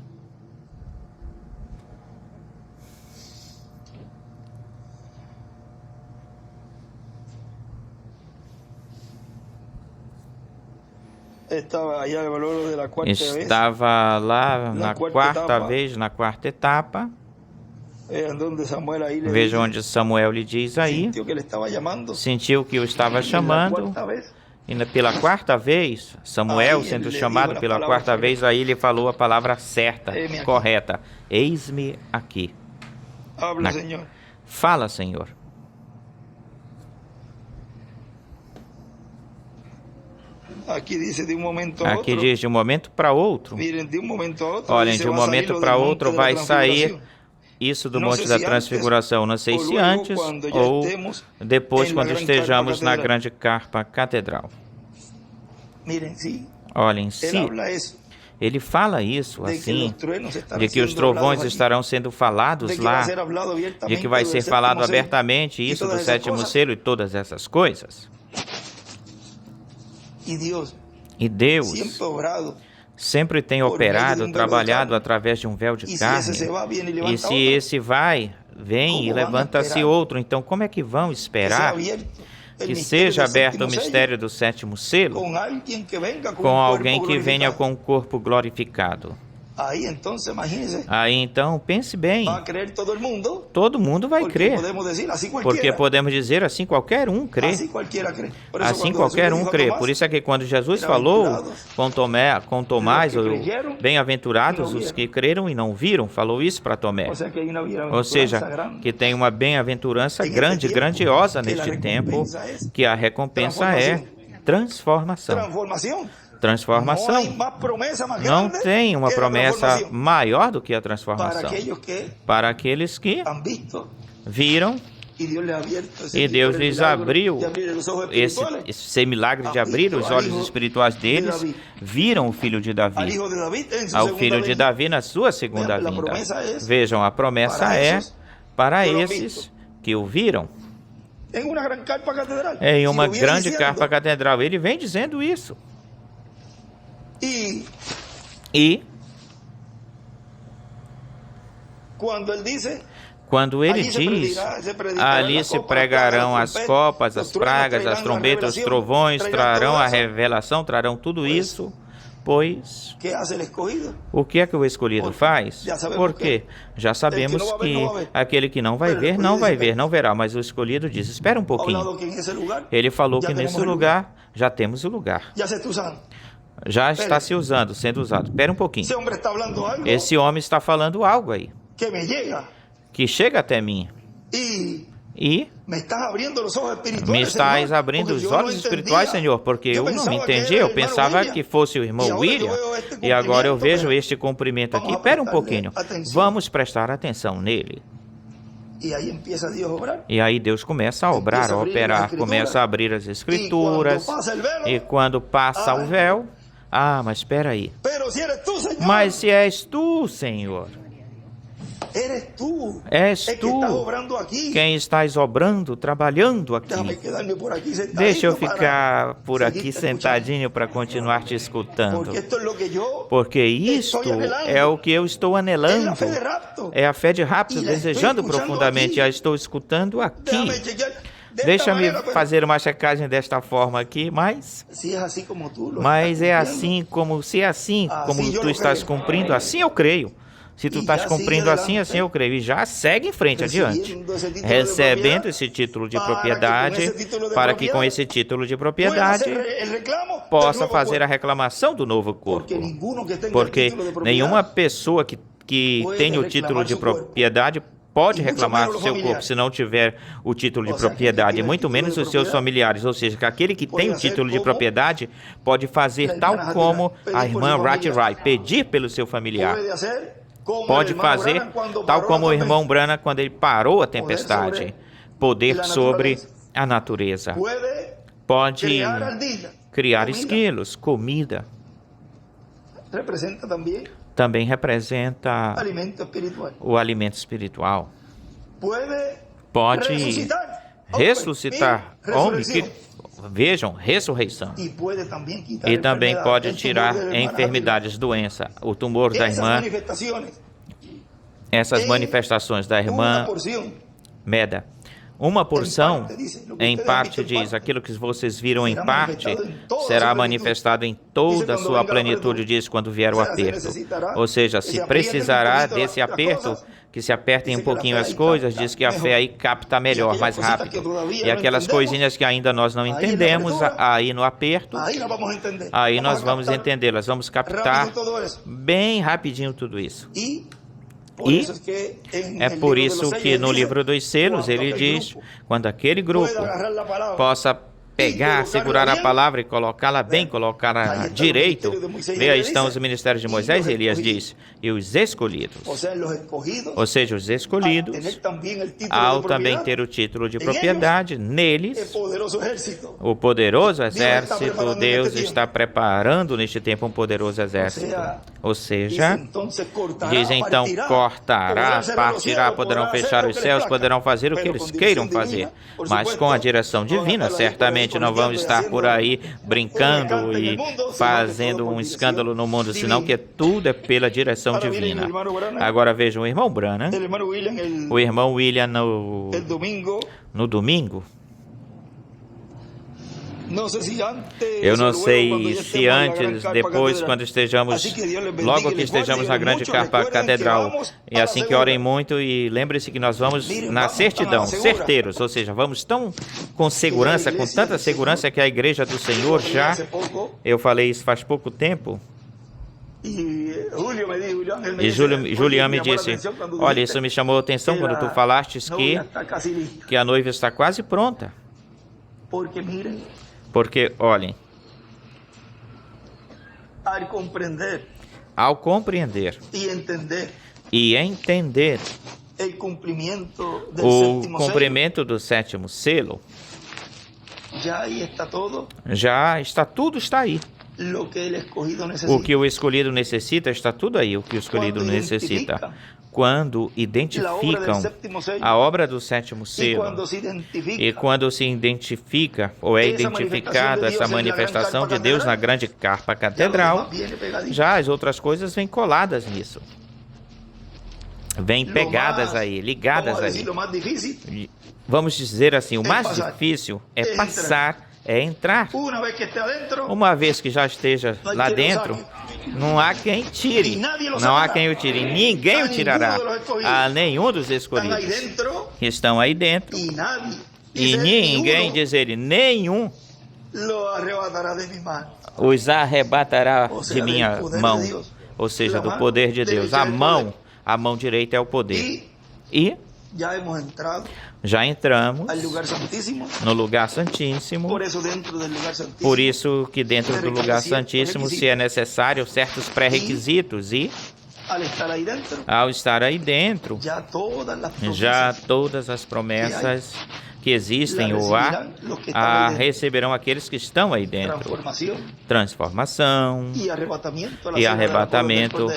Estava lá na quarta vez, na quarta etapa. Veja onde Samuel lhe diz aí. Sentiu que o estava chamando. E pela quarta vez, Samuel sendo chamado pela quarta vez, aí ele falou a palavra certa, correta. Eis-me aqui. Fala, Senhor. Aqui diz de um momento para outro. Olhem, de um momento para outro vai sair isso do Monte da Transfiguração. Não sei se antes ou depois, quando estejamos na grande carpa catedral. Olhem, se ele fala isso assim, de que os trovões estarão sendo falados lá, de que vai ser falado abertamente isso do sétimo selo e todas essas coisas. E Deus sempre tem operado, trabalhado através de um véu de carne. E se esse vem e levanta-se outro, então como é que vão esperar que seja aberto o mistério do sétimo selo com alguém que venha com o corpo glorificado? Aí então, pense bem, todo mundo vai crer, porque podemos dizer assim, qualquer um crê, assim qualquer um crê. Por isso é que quando Jesus falou com Tomás, bem-aventurados os que creram e não viram, falou isso para Tomé. Ou seja, que tem uma bem-aventurança grande, grandiosa neste tempo, que a recompensa é transformação. Não tem uma promessa maior do que a transformação. Para aqueles que viram e Deus lhes abriu esse milagre de abrir os olhos espirituais deles, viram o filho de Davi, ao filho de Davi na sua segunda vinda. Vejam, a promessa é para esses que o viram. Em uma grande carpa catedral. Ele vem dizendo isso. E quando ele diz, ali se pregarão as copas, as pragas, as trombetas, os trovões, trarão a revelação, trarão tudo isso, pois o que é que o escolhido faz? Porque já sabemos que aquele que não vai ver, não vai ver, não verá, mas o escolhido diz, espera um pouquinho. Ele falou que nesse lugar já temos o lugar. Já está se usando, sendo usado. Espera um pouquinho. Esse homem está falando algo aí, que chega até mim. E me estás abrindo os olhos espirituais, Senhor, porque eu não me entendi. Eu pensava que fosse o irmão William. E agora eu vejo este cumprimento aqui. Espera um pouquinho. Vamos prestar atenção nele. E aí Deus começa a obrar, a operar, começa a abrir as escrituras. E quando passa o véu... Ah, mas espera aí. Mas se és tu, Senhor... És tu quem estás obrando, trabalhando aqui. Deixa eu ficar por aqui sentadinho para continuar te escutando. Porque isto é o que eu estou anelando. É a fé de rapto, desejando profundamente. Já estou escutando aqui. Deixa-me fazer uma checagem desta forma aqui, mas é assim como, se é assim como tu estás cumprindo, assim eu creio. Se tu estás cumprindo assim, assim eu creio. E já segue em frente, adiante. Recebendo esse título de propriedade, para que com esse título de propriedade possa fazer a reclamação do novo corpo. Porque nenhuma pessoa que tem o título de propriedade pode reclamar do seu corpo se não tiver o título de propriedade, muito menos os seus familiares. Ou seja, que aquele que tem o título de propriedade pode fazer tal como a irmã Ratchrai, pedir pelo seu familiar. Pode fazer tal como o irmão Branham quando ele parou a tempestade. Poder sobre a natureza. Pode criar esquilos, comida. Também representa o alimento espiritual. Pode ressuscitar homens que vejam, ressurreição. E também pode tirar enfermidades, doença. O tumor da irmã, essas manifestações da irmã Meda. Uma porção, em parte, diz, aquilo que vocês viram em parte, será manifestado em toda a sua plenitude, diz, quando vier o aperto. Ou seja, se precisará desse aperto, que se apertem um pouquinho as coisas, diz que a fé aí capta melhor, mais rápido. E aquelas coisinhas que ainda nós não entendemos, aí no aperto, aí nós vamos entendê-las, vamos captar bem rapidinho tudo isso. E é por isso que no livro dos selos ele diz, quando aquele grupo possa pegar, segurar a palavra e colocá-la bem, colocá-la direito, vê, aí estão os ministérios de Moisés, e Elias diz, e os escolhidos, ou seja, os escolhidos, ao também ter o título de propriedade, neles, o poderoso exército, Deus está preparando neste tempo um poderoso exército. Ou seja, diz então, cortará, partirá, poderão fechar os céus, poderão fazer o que eles queiram fazer, mas com a direção divina, certamente não vamos estar por aí brincando e fazendo um escândalo no mundo, senão que tudo é pela direção divina. Agora vejam o irmão Branham, o irmão William no domingo. Eu não sei se antes, depois, quando estejamos, logo que estejamos na grande catedral, e assim que orem muito, e lembre-se que nós vamos na certidão, certeiros, ou seja, vamos tão com segurança, com tanta segurança que a igreja do Senhor já, eu falei isso faz pouco tempo, e Julian me disse, olha, isso me chamou a atenção quando tu falaste que a noiva está quase pronta. Porque, olhem, ao compreender e entender o cumprimento do sétimo selo, já está tudo, está aí. O que o escolhido necessita, está tudo aí, o que o escolhido necessita. Quando identificam a obra do sétimo selo e quando se identifica ou é identificada essa manifestação de Deus na grande carpa catedral, já as outras coisas vêm coladas nisso. Vêm pegadas aí, ligadas aí. Vamos dizer assim, o mais difícil é passar, é entrar. Uma vez que já esteja lá dentro, não há quem tire, não há quem o tire, ninguém o tirará a nenhum dos escolhidos que estão aí dentro, e ninguém, diz ele, nenhum os arrebatará de minha mão, ou seja, do poder de Deus. A mão direita é o poder. E Já entramos no lugar santíssimo. Por isso que dentro do lugar santíssimo, se é necessário, certos pré-requisitos. E ao estar aí dentro, já todas as promessas que existem ou há receberão aqueles que estão aí dentro. Transformação e arrebatamento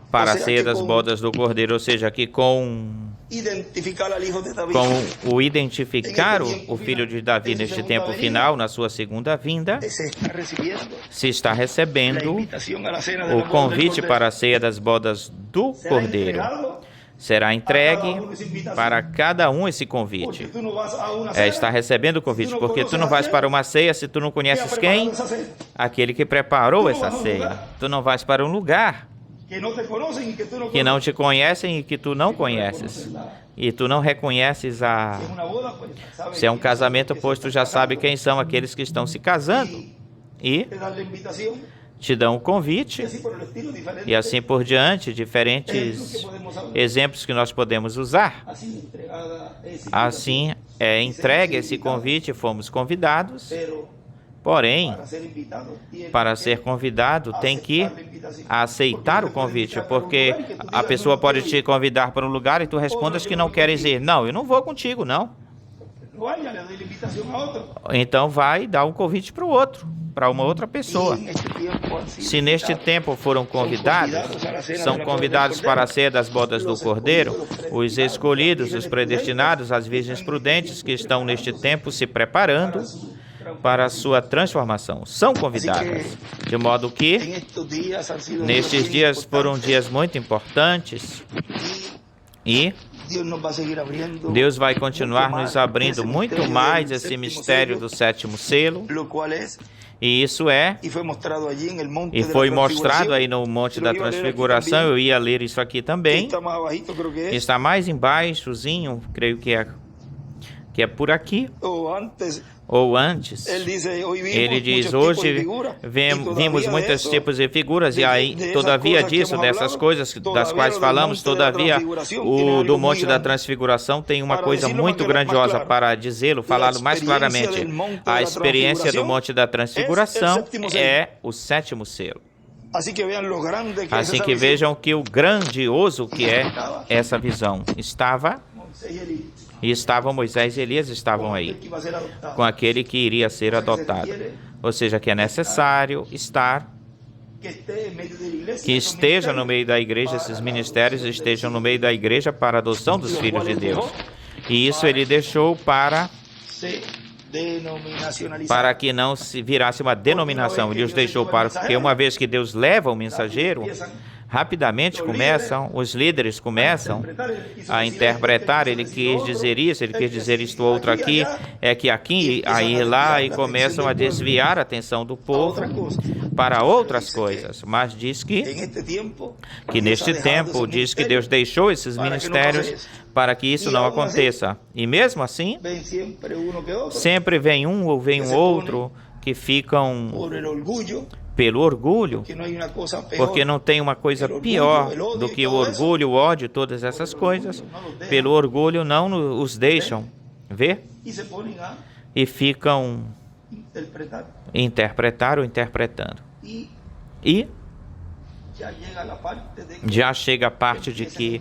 para a ceia das bodas do Cordeiro, ou seja, que com o identificar o filho de Davi neste tempo final, na sua segunda vinda, se está recebendo o convite para a ceia das bodas do Cordeiro. Será entregue para cada um esse convite. Está recebendo o convite, porque tu não vais para uma ceia se tu não conheces quem? Aquele que preparou essa ceia. Tu não vais para um lugar que não te conhecem e que tu não conheces. E tu não reconheces se é um casamento, pois tu já sabe quem são aqueles que estão se casando. E te dão um convite, e assim por diante, diferentes exemplos que nós podemos usar. Assim é entregue esse convite, fomos convidados, porém, para ser convidado, tem que aceitar o convite, porque a pessoa pode te convidar para um lugar e tu respondas que não queres ir. Não, eu não vou contigo, não. Então vai dar um convite para o outro, para uma outra pessoa. Se neste tempo foram convidados, são convidados para a ceia das bodas do Cordeiro, os escolhidos, os predestinados, as virgens prudentes que estão neste tempo se preparando para a sua transformação. São convidadas. De modo que, nestes dias foram dias muito importantes e Deus vai continuar nos abrindo muito mais esse mistério do sétimo selo. E isso e foi mostrado aí no Monte da Transfiguração. Eu ia ler isso aqui também. Está mais embaixozinho, creio que é por aqui. Ou antes, ele diz, hoje vimos muitos tipos de figuras, e aí, todavia disso, dessas coisas das quais falamos, todavia, o do Monte da Transfiguração tem uma coisa muito grandiosa para dizê-lo, falá-lo mais claramente. A experiência do Monte da Transfiguração é o sétimo selo. Assim que vejam que o grandioso que é essa visão. Estavam Moisés e Elias estavam aí, com aquele que iria ser adotado. Ou seja, que é necessário que esteja no meio da igreja, esses ministérios estejam no meio da igreja para a adoção dos filhos de Deus. E isso ele deixou para que não se virasse uma denominação. Ele os deixou porque uma vez que Deus leva o mensageiro, rapidamente os líderes começam a interpretar, ele quis dizer isso, ele quis dizer isto outro aqui, aí lá, e começam a desviar a atenção do povo para outras coisas. Mas diz que neste tempo, diz que Deus deixou esses ministérios para que isso não aconteça. E mesmo assim, sempre vem um ou vem um outro que ficam pelo orgulho, porque não tem uma coisa pior do que o orgulho, o ódio, todas essas coisas. Pelo orgulho não os deixam ver e ficam interpretando. E já chega a parte de que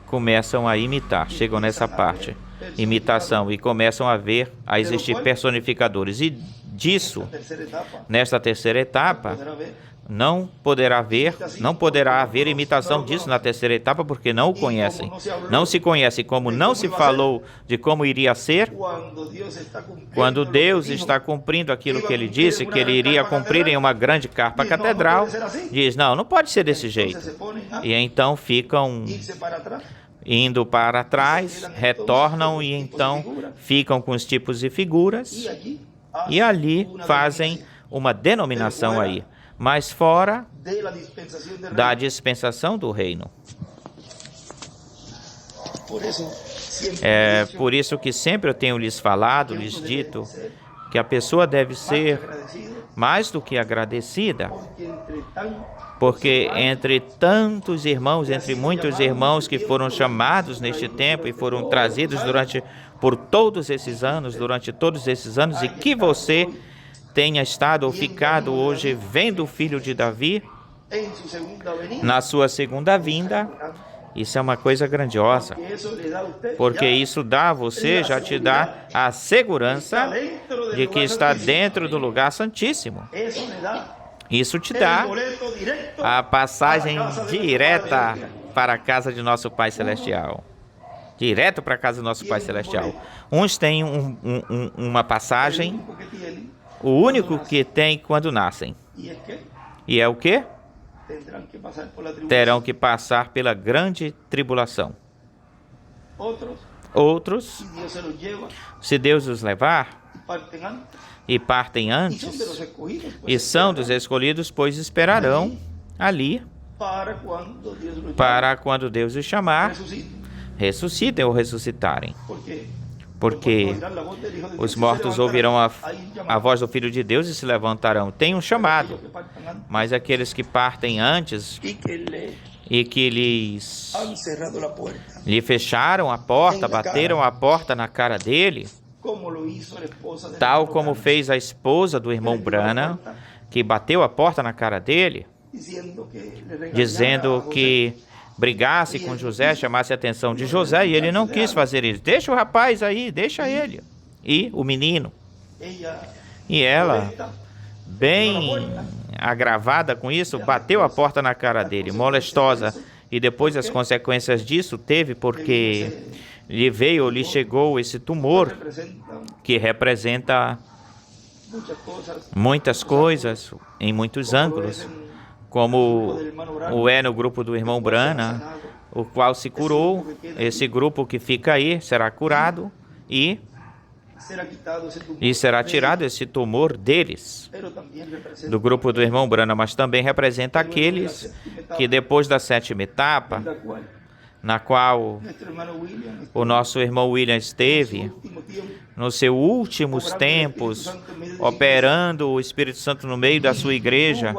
começam a imitar, chegam nessa parte, imitação, e começam a existir personificadores. E disso, nesta terceira etapa, não poderá haver imitação disso na terceira etapa, porque não o conhecem. Não se conhece, como não se falou de como iria ser, quando Deus está cumprindo aquilo que Ele disse, que Ele iria cumprir em uma grande carpa catedral, diz, não pode ser desse jeito. E então ficam indo para trás, retornam e então ficam com os tipos de figuras e ali fazem uma denominação aí, mas fora da dispensação do reino. É por isso que sempre eu tenho lhes falado, lhes dito, que a pessoa deve ser mais do que agradecida, porque entre tantos irmãos, entre muitos irmãos que foram chamados neste tempo e foram trazidos por todos esses anos, durante todos esses anos, e que você tenha estado ou ficado hoje vendo o filho de Davi na sua segunda vinda, isso é uma coisa grandiosa, porque isso dá a você, já te dá a segurança de que está dentro do lugar santíssimo. Isso te dá a passagem direta para a casa de nosso Pai Celestial. Direto para a casa do nosso Pai Celestial. Uns têm uma passagem, o único que tem quando nascem. E é o quê? Terão que passar pela grande tribulação. Outros, se Deus os levar, e partem antes, e são dos escolhidos, pois esperarão ali para quando Deus os chamar, ressuscitem ou ressuscitarem. Porque os mortos ouvirão a voz do Filho de Deus e se levantarão. Tem um chamado, mas aqueles que partem antes e que lhe fecharam a porta, bateram a porta na cara dele, tal como fez a esposa do irmão Branham, que bateu a porta na cara dele, dizendo que brigasse com José, chamasse a atenção de José, e ele não quis fazer isso. Deixa o rapaz aí, deixa ele. E o menino. E ela, bem agravada com isso, bateu a porta na cara dele, molestosa. E depois as consequências disso teve porque lhe chegou esse tumor que representa muitas coisas em muitos ângulos, como é no grupo do irmão Branham, o qual se curou. Esse grupo que fica aí será curado e será tirado esse tumor deles, do grupo do irmão Branham, mas também representa aqueles que depois da sétima etapa, na qual o nosso irmão William esteve, nos seus últimos tempos, operando o Espírito Santo no meio da sua igreja,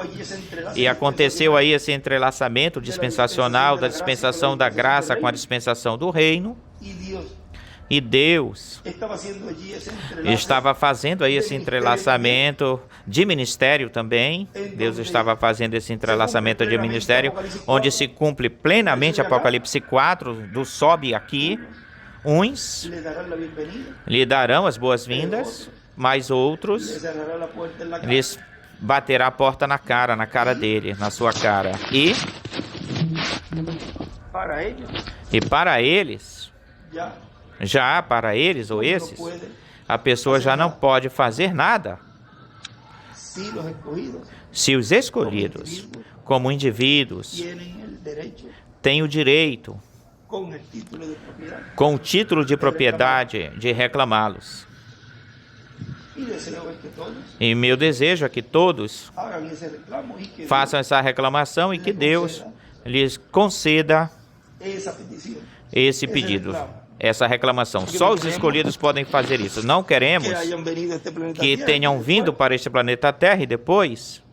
e aconteceu aí esse entrelaçamento dispensacional da dispensação da graça com a dispensação do reino, e Deus estava fazendo aí esse entrelaçamento de ministério também. Deus estava fazendo esse entrelaçamento de ministério, onde se cumpre plenamente Apocalipse 4, do sobe aqui. Uns lhe darão as boas-vindas, mas outros lhes baterá a porta na cara dele, na sua cara. E para eles, ou esses, a pessoa já não pode fazer nada. Se os escolhidos, como indivíduos, têm o direito, com o título de propriedade, de reclamá-los. E meu desejo é que todos façam essa reclamação e que Deus lhes conceda esse pedido, essa reclamação. Só os escolhidos podem fazer isso. Não queremos que tenham vindo para este planeta Terra e depois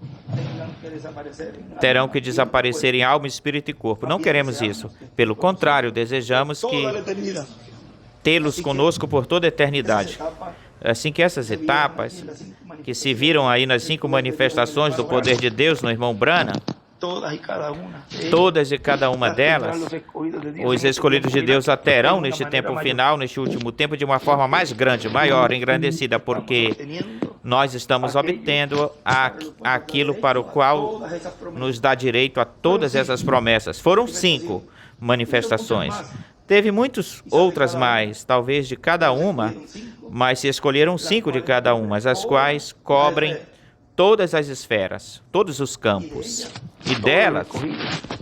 terão que desaparecer em alma, espírito e corpo. Não queremos isso. Pelo contrário, desejamos que tê-los conosco por toda a eternidade. Assim que essas etapas, que se viram aí nas 5 manifestações do poder de Deus no irmão Branham, todas e cada uma delas, os escolhidos de Deus a terão neste tempo final, neste último tempo, de uma forma mais grande, maior, engrandecida, porque nós estamos obtendo aquilo para o qual nos dá direito a todas essas promessas. Foram 5 manifestações. Teve muitas outras mais, talvez de cada uma, mas se escolheram 5 de cada uma, as quais cobrem todas as esferas, todos os campos. E delas,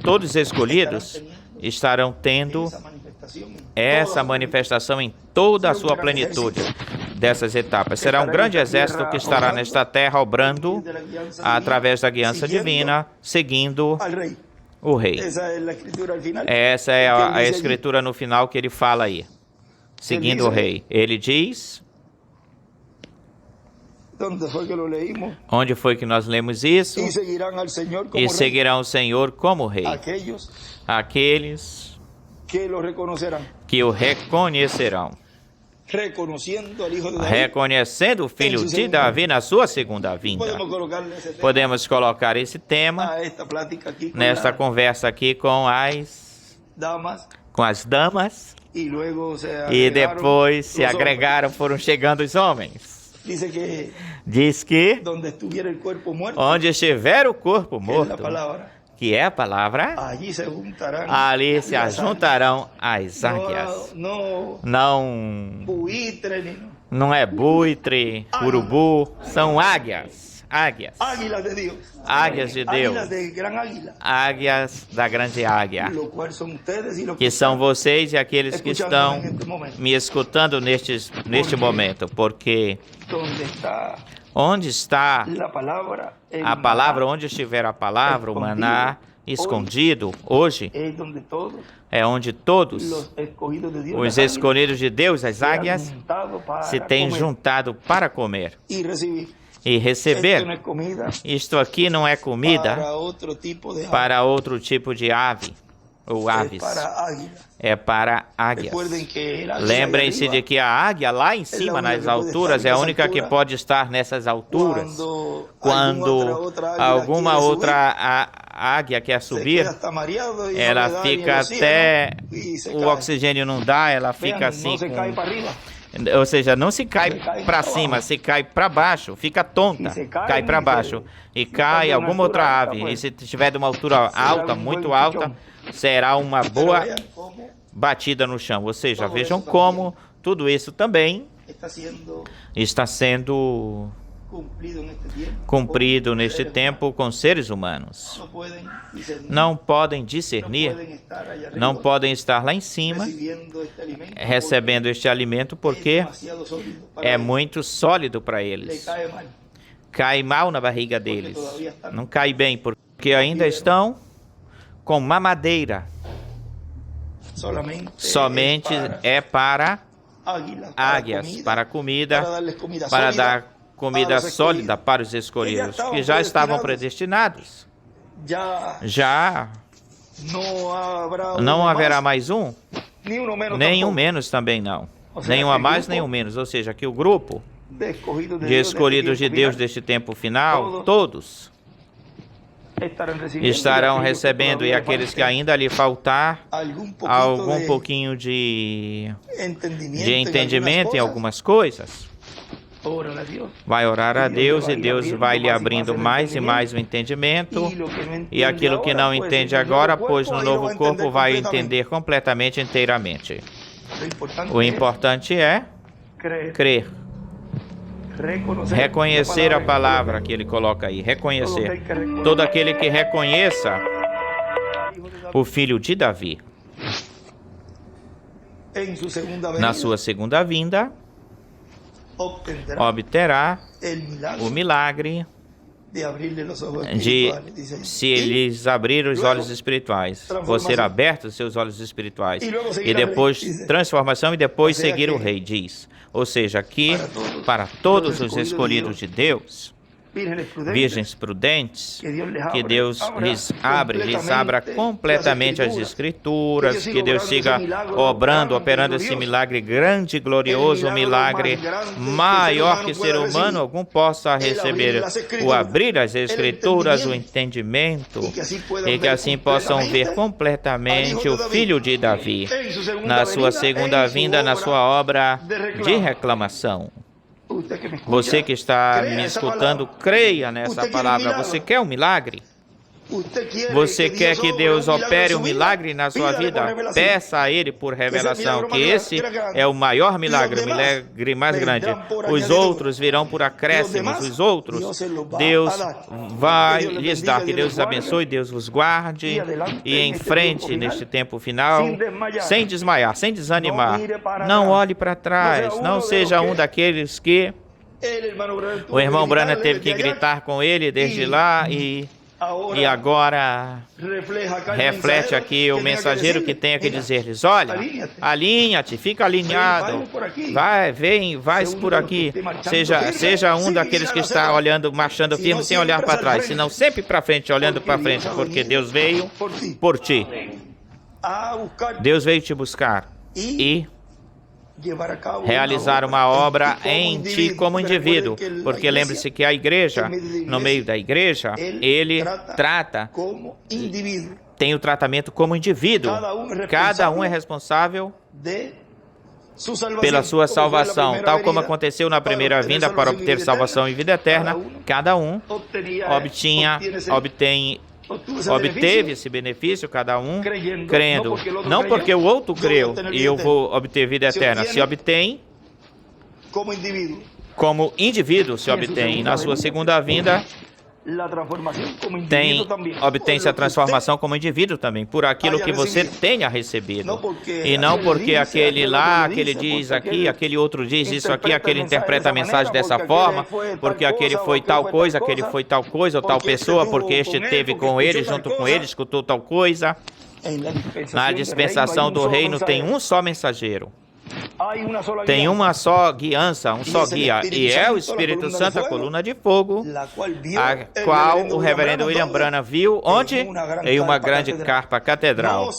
todos os escolhidos estarão tendo essa manifestação em toda a sua plenitude dessas etapas. Será um grande exército que estará nesta terra obrando através da guiança divina, seguindo o rei. Essa é a escritura no final que ele fala aí, seguindo o rei. Ele diz: Onde foi que nós lemos isso? E seguirão o Senhor como Rei. Aqueles que o reconhecerão. Reconhecendo o Filho de Davi na sua segunda vinda. Podemos colocar esse tema nesta conversa aqui com as damas. E depois se agregaram, foram chegando os homens. Diz que onde estiver o corpo morto, que é a palavra, ali se ajuntarão as águias. Não é buitre, urubu, são águias. Águias. Águias de Deus. Águias da grande águia. Que são vocês e aqueles que estão me escutando neste momento. Porque onde está a palavra, onde estiver a palavra, o maná escondido, hoje, é onde todos os escolhidos de Deus, as águias, se têm juntado para comer e receber. Isto aqui não é comida para outro tipo de ave ou aves. É para águias. Lembrem-se de que a águia lá em cima, nas alturas, é a única que pode estar nessas alturas. Quando alguma outra águia quer subir, ela fica até o oxigênio não dá, ela fica assim ou seja, não se cai para cima, se cai para baixo, fica tonta, cai para baixo. E cai alguma outra ave, e se estiver de uma altura alta, muito alta, será uma boa batida no chão. Ou seja, vejam como tudo isso também está sendo cumprido neste tempo com seres humanos. Não podem discernir, não podem estar lá em cima recebendo este alimento porque é muito sólido para eles. Cai mal na barriga deles. Não cai bem porque ainda estão com mamadeira. Somente é para águias, para comida, para dar comida sólida para os escolhidos, que já estavam predestinados. Já não haverá mais um, nenhum menos também não. Nenhum a mais, nenhum menos. Ou seja, que o grupo de escolhidos de Deus deste tempo final, todos estarão recebendo, e aqueles que ainda lhe faltar algum pouquinho de entendimento em algumas coisas, vai orar a Deus e Deus vai lhe abrindo mais e mais o entendimento, e aquilo que não entende agora, pois no novo corpo vai entender completamente, inteiramente. O importante é crer, reconhecer a palavra que ele coloca aí, reconhecer. Todo aquele que reconheça o Filho de Davi na sua segunda vinda, obterá o milagre de, se eles abrirem os olhos espirituais, ou ser abertos os seus olhos espirituais, e depois transformação, e depois seguir o Rei, diz. Ou seja, aqui, para todos os escolhidos de Deus, virgens prudentes, que Deus lhes abra completamente as Escrituras, que Deus siga operando esse milagre grande, glorioso, milagre maior que ser humano algum possa receber, o abrir as Escrituras, o entendimento, e que assim possam ver completamente o Filho de Davi na sua segunda vinda, na sua obra de reclamação. Você que está me escutando, creia nessa palavra. Você quer um milagre? Você quer que Deus opere um milagre na sua vida? Peça a Ele por revelação, que esse é o maior milagre, o milagre mais grande. Os outros virão por acréscimos, os outros Deus vai lhes dar. Que Deus os abençoe, Deus vos guarde e em frente neste tempo final, sem desmaiar, sem desanimar. Não olhe para trás, não seja um daqueles que o irmão Branham teve que gritar com ele desde lá E agora reflete aqui o mensageiro que tenha que dizer-lhes: olha, alinha-te, fica alinhado, vai por aqui, seja um daqueles que está olhando, marchando firme sem olhar para trás, senão sempre para frente, olhando para frente, porque Deus veio por ti. Deus veio te buscar e realizar uma obra em ti como indivíduo, porque lembre-se que a igreja, no meio da igreja, ele trata, tem o tratamento como indivíduo. Cada um é responsável pela sua salvação, tal como aconteceu na primeira vinda para obter salvação e vida eterna. Cada um obteve esse benefício, cada um crendo, não porque o outro creu e eu vou obter vida eterna. Se obtém como indivíduo, se obtém. Na sua segunda vinda, obtém-se a transformação como indivíduo também, por aquilo que você tenha recebido. E não porque aquele lá, aquele diz aqui, aquele outro diz isso aqui, aquele interpreta a mensagem dessa forma, porque aquele foi tal coisa, aquele foi tal coisa, ou tal pessoa, porque este teve com ele, junto com ele, escutou tal coisa. Na dispensação do reino tem um só mensageiro. Tem uma só guiança, um só guia, e é o Espírito Santo, a coluna de fogo, a qual o reverendo William Branham viu onde? Em uma grande carpa catedral.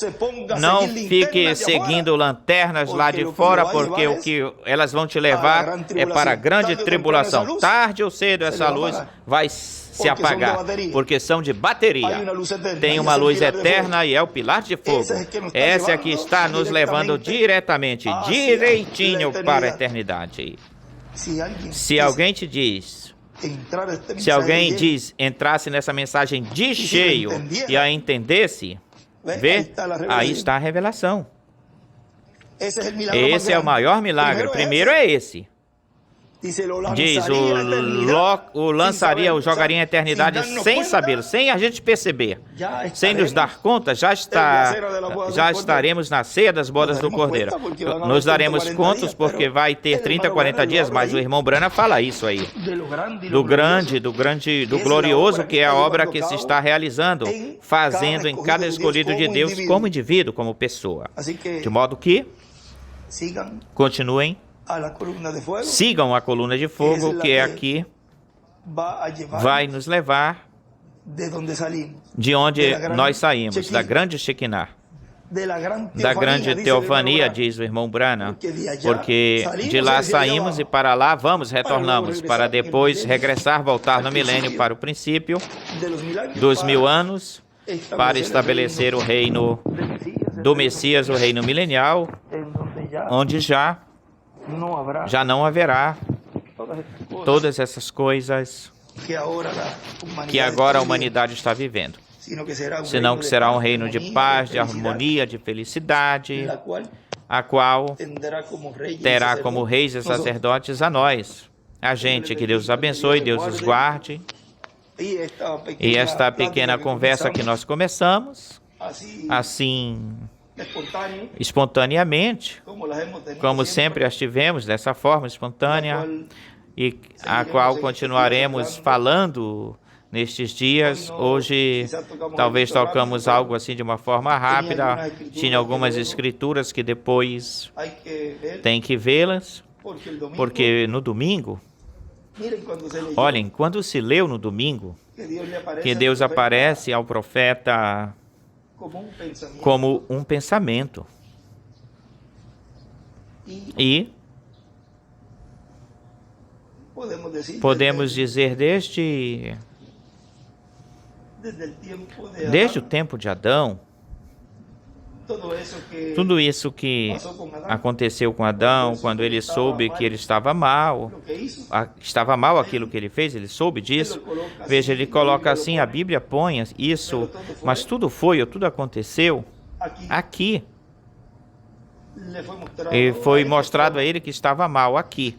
Não fique seguindo lanternas lá de fora, porque o que elas vão te levar é para a grande tribulação. Tarde ou cedo essa luz vai se apagar, porque são de bateria. Tem uma luz eterna e é o pilar de fogo. Essa aqui está nos levando direitinho para a eternidade. Se alguém diz, entrasse nessa mensagem de cheio e a entendesse, aí está a revelação. Esse é o maior milagre. Primeiro é esse. Diz, o lançaria, o jogaria em eternidade sem sabê-lo, sem a gente perceber, sem nos dar conta, já estaremos na ceia das bodas do Cordeiro. Nos daremos contas porque vai ter 30, 40 dias, mas o irmão Branham fala isso aí, do glorioso que é a obra que se está realizando, fazendo em cada escolhido de Deus como indivíduo, como pessoa. De modo que continuem. Sigam a coluna de fogo, que é aqui, vai nos levar de onde nós saímos, da grande Shekinah, da grande teofania, diz o irmão Branham, porque de lá saímos e para lá retornamos, para depois regressar, voltar no milênio para o princípio dos 1000 anos, para estabelecer o reino do Messias, o reino milenial, onde já não haverá todas essas coisas que agora a humanidade está vivendo, senão que será um reino de paz, de harmonia, de felicidade, a qual terá como reis e sacerdotes a nós, a gente. Que Deus os abençoe, Deus os guarde. E esta pequena conversa que nós começamos, assim, espontaneamente, como sempre as tivemos, dessa forma espontânea, e a qual continuaremos falando nestes dias. Hoje talvez tocamos algo assim de uma forma rápida, tinha algumas escrituras que depois tem que vê-las, porque no domingo, olhem, quando se leu no domingo, que Deus aparece ao profeta como um pensamento. E podemos dizer desde o tempo de Adão, tudo isso que aconteceu com Adão, quando ele soube que ele estava mal aquilo que ele fez, ele soube disso. Veja, ele coloca assim, a Bíblia põe isso, mas tudo aconteceu aqui. E foi mostrado a ele que estava mal aqui.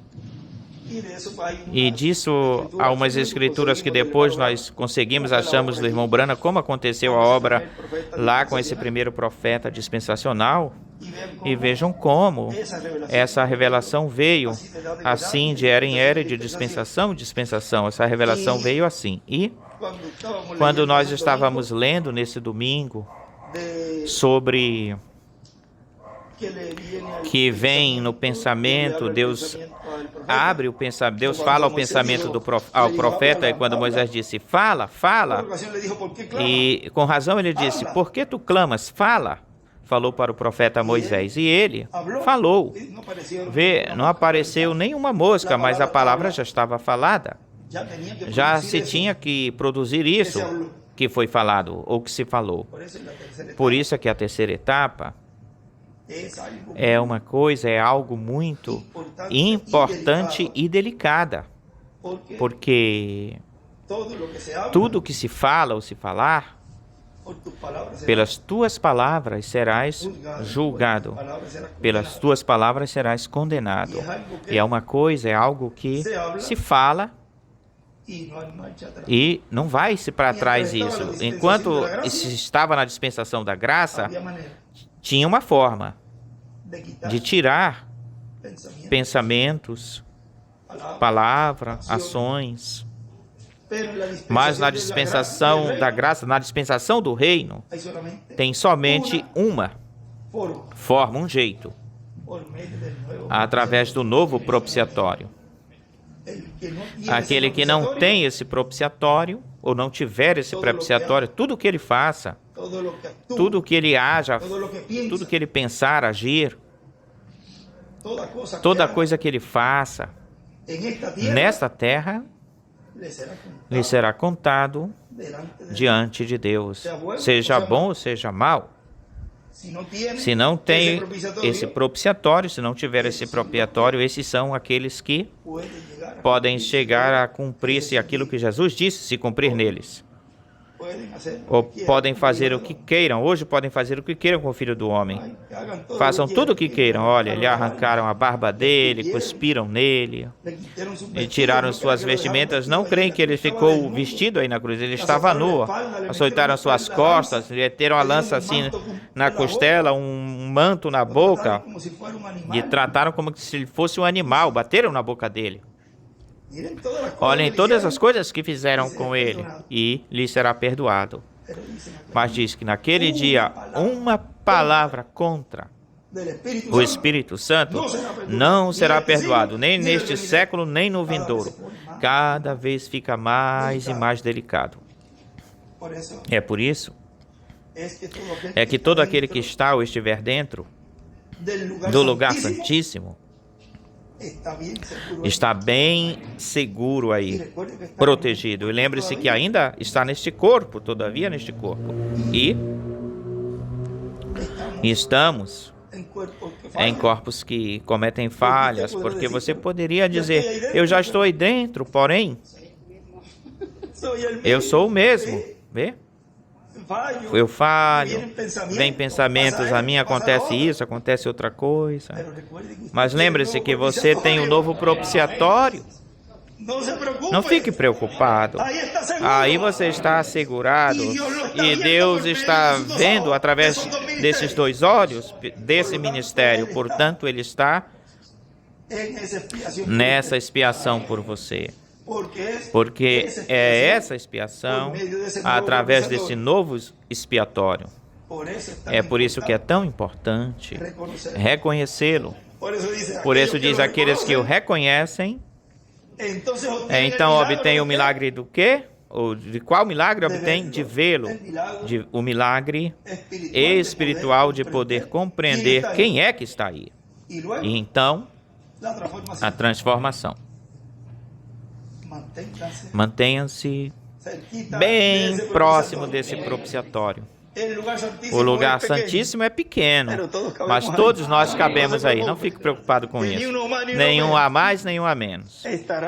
E disso há umas escrituras que depois nós achamos do irmão Branham, como aconteceu a obra lá com esse primeiro profeta dispensacional, e vejam como essa revelação veio assim, de era em era, de dispensação em dispensação, essa revelação veio assim. E Quando nós estávamos lendo nesse domingo sobre que vem no pensamento, Deus abre o pensamento, Deus fala ao pensamento ao profeta, e quando Moisés disse, fala, fala, e com razão ele disse, por que tu clamas? Fala. Falou para o profeta Moisés, e ele falou. Vê, não apareceu nenhuma mosca, mas a palavra já estava falada. Já se tinha que produzir isso que foi falado, ou que se falou. Por isso é que a terceira etapa é uma coisa, é algo muito importante e delicada. Porque tudo que se fala ou se falar, pelas tuas palavras serás julgado, pelas tuas palavras serás condenado. E é uma coisa, é algo que se fala e não vai-se para trás isso. Enquanto estava na dispensação da graça, tinha uma forma de tirar pensamentos, palavras, ações. Mas na dispensação da graça, na dispensação do reino, tem somente uma forma, um jeito, através do novo propiciatório. Aquele que não tem esse propiciatório, ou não tiver esse propiciatório, tudo que ele faça, tudo que ele haja, tudo que ele pensar, agir, toda coisa que ele faça nesta terra, lhe será contado diante de Deus, seja bom ou seja mal. Se não tem esse propiciatório, se não tiver esse propiciatório, esses são aqueles que podem chegar a cumprir-se aquilo que Jesus disse, se cumprir neles. Ou podem fazer o que queiram. Hoje podem fazer o que queiram com o Filho do Homem. Façam tudo o que queiram. Olha, lhe arrancaram a barba dele, cuspiram nele, e tiraram suas vestimentas. Não creem que ele ficou vestido aí na cruz. Ele estava nu. Açoitaram suas costas, lhe meteram a lança assim na costela, um manto na boca, e trataram como se ele fosse um animal. Bateram na boca dele. Olhem todas as coisas que fizeram com ele, e lhe será perdoado. Mas diz que naquele dia, uma palavra contra o Espírito Santo não será perdoado, nem neste século, nem no vindouro. Cada vez fica mais e mais delicado. É por isso que todo aquele que está ou estiver dentro do lugar santíssimo está bem seguro aí, protegido. E lembre-se que ainda está neste corpo, todavia neste corpo. E estamos em corpos que cometem falhas, porque você poderia dizer, eu já estou aí dentro, porém, eu sou o mesmo. Vê? Eu falho, vem pensamentos, a mim acontece isso, acontece outra coisa. Mas lembre-se que você tem um novo propiciatório. Não fique preocupado. Aí você está assegurado, e Deus está vendo através desses dois olhos, desse ministério. Portanto, Ele está nessa expiação por você. Porque é essa expiação através desse novo expiatório. É por isso que é tão importante reconhecê-lo. Por isso diz aqueles que o reconhecem, então obtém o milagre do quê? Ou de qual milagre obtém? De vê-lo. O milagre espiritual de poder compreender quem é que está aí. E então, a transformação. Mantenham-se bem próximo desse propiciatório. O lugar santíssimo é pequeno, mas todos nós cabemos aí. Não fique preocupado com isso. Nenhum a mais, nenhum a menos.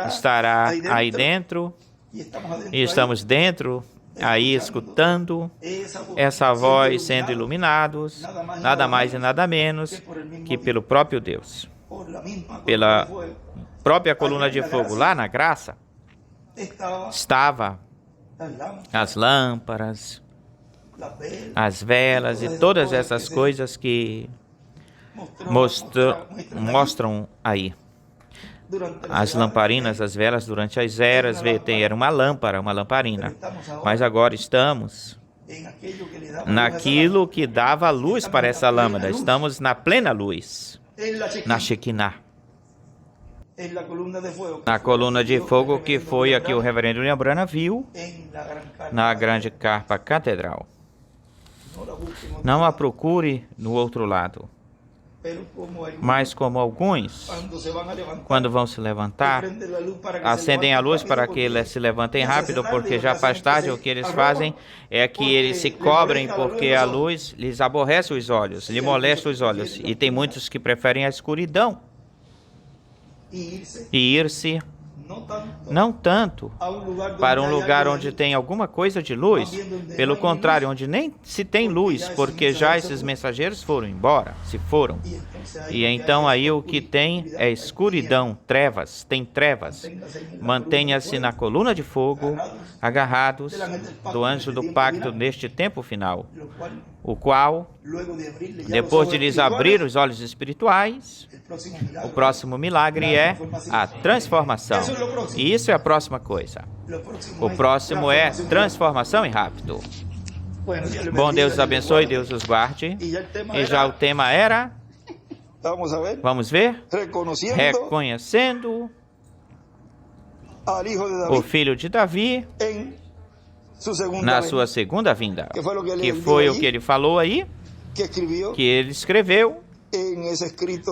Estará aí dentro, e estamos dentro, aí escutando essa voz, sendo iluminados, nada mais e nada menos que pelo próprio Deus. Pela própria coluna de fogo lá na graça, estava as lâmpadas, as velas e todas essas coisas que mostram aí. as lamparinas, as velas durante as eras, era uma lâmpada, uma lamparina. Mas agora estamos naquilo que dava luz para essa lâmpada. Estamos na plena luz, na Shekinah. Na coluna de fogo que foi a que o reverendo William Branham viu na grande carpa catedral. Não a procure no outro lado. Mas como alguns, quando vão se levantar, acendem a luz para que eles se levantem rápido, porque já faz tarde, o que eles fazem é que eles se cobrem, porque a luz lhes aborrece os olhos, lhe molesta os olhos. E tem muitos que preferem a escuridão. E ir-se, não tanto para um lugar onde tem alguma coisa de luz, pelo contrário, onde nem se tem luz, porque já esses mensageiros foram embora, se foram. E então aí o que tem é escuridão, trevas, tem trevas. Mantenha-se na coluna de fogo, agarrados do anjo do pacto neste tempo final, o qual, depois de lhes abrir os olhos espirituais, o próximo milagre é a transformação. E isso é a próxima coisa. O próximo é transformação e rápido. Bom, Deus os abençoe, Deus os guarde. E já o tema era... Vamos ver? Reconhecendo o filho de Davi na sua segunda vinda. Que foi o que ele falou aí, que ele escreveu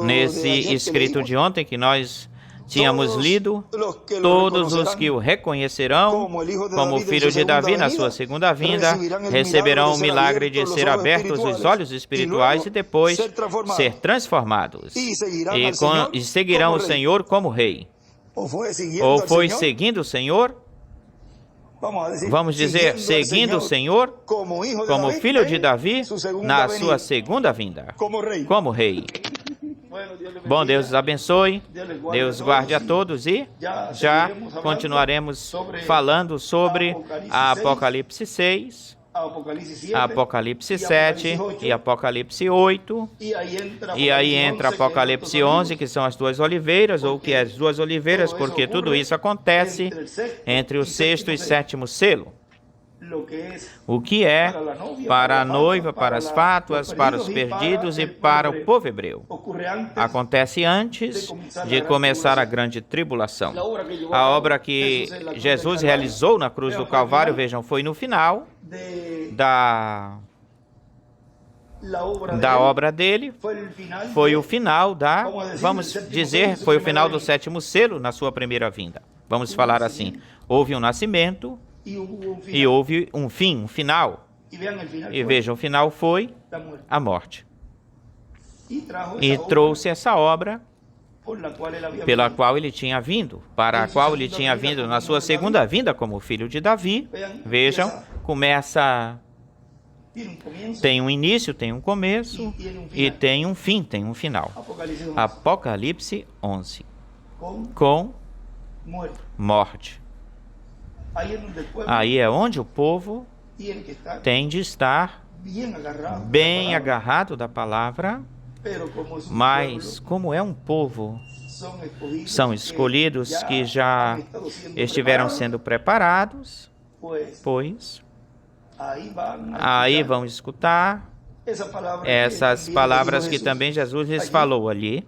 nesse escrito de ontem que nós tínhamos lido. Todos os que o reconhecerão como filho de Davi na sua segunda vinda receberão o milagre de ser abertos os olhos espirituais e depois ser transformados e seguirão o Senhor como rei. Ou foi seguindo o Senhor? Vamos dizer, seguindo o Senhor como filho de Davi na sua segunda vinda, como rei. Bom, Deus os abençoe, Deus guarde a todos e já continuaremos falando sobre a Apocalipse 6, Apocalipse 7 e Apocalipse 8. E aí entra Apocalipse 11, que são as duas oliveiras, ou que é as duas oliveiras, porque tudo isso acontece entre o sexto e sétimo selo. O que é para a noiva, para as fátuas, para os perdidos e para o povo hebreu. Acontece antes de começar a grande tribulação. A obra que Jesus realizou na cruz do Calvário, vejam, foi no final da obra dele, foi o final vamos dizer, foi o final do sétimo selo na sua primeira vinda. Vamos falar assim, houve um nascimento e houve um fim, um final. E vejam, o final foi a morte. E trouxe essa obra pela qual ele tinha vindo, para a qual ele tinha vindo na sua segunda vinda como filho de Davi. Vejam, começa... Tem um início, tem um começo e tem um fim, tem um final. Apocalipse 11. Com morte. Aí é onde o povo tem de estar bem agarrado da palavra, mas como é um povo, são escolhidos que já estiveram sendo preparados, pois aí vão escutar essas palavras que também Jesus lhes falou ali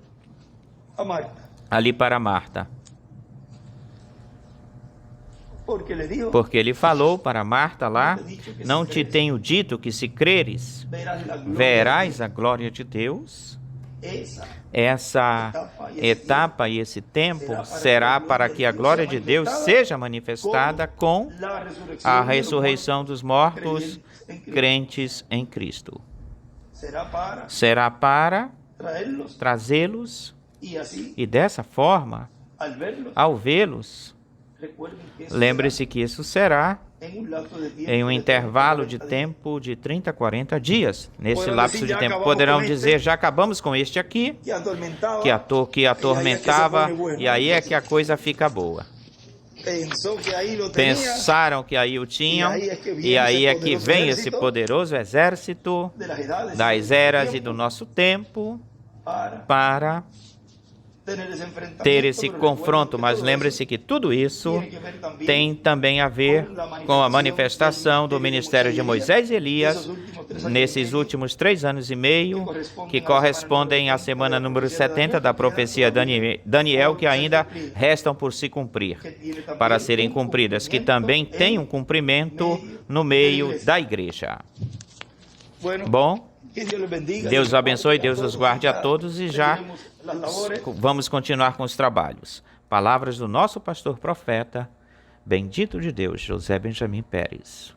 para Marta. Porque ele falou para Marta lá, não te tenho dito que se creres, verás a glória de Deus? Essa etapa e esse tempo será para que a glória de Deus seja manifestada com a ressurreição dos mortos, crentes em Cristo. Será para trazê-los e dessa forma, ao vê-los, lembre-se que isso será em um intervalo de tempo de 30 a 40 dias. Nesse lapso de tempo, poderão dizer, já acabamos com este aqui, que atormentava, e aí é que a coisa fica boa. Pensaram que aí o tinham, e aí é que vem esse poderoso exército das eras e do nosso tempo para ter esse confronto, mas lembre-se que tudo isso tem também a ver com a manifestação do ministério de Moisés e Elias nesses últimos 3 anos e meio, que correspondem à semana número 70 da profecia Daniel, que ainda restam por se cumprir, para serem cumpridas, que também tem um cumprimento no meio da igreja. Bom, Deus os abençoe, Deus os guarde a todos e já vamos continuar com os trabalhos. Palavras do nosso pastor profeta, bendito de Deus, José Benjamin Pérez.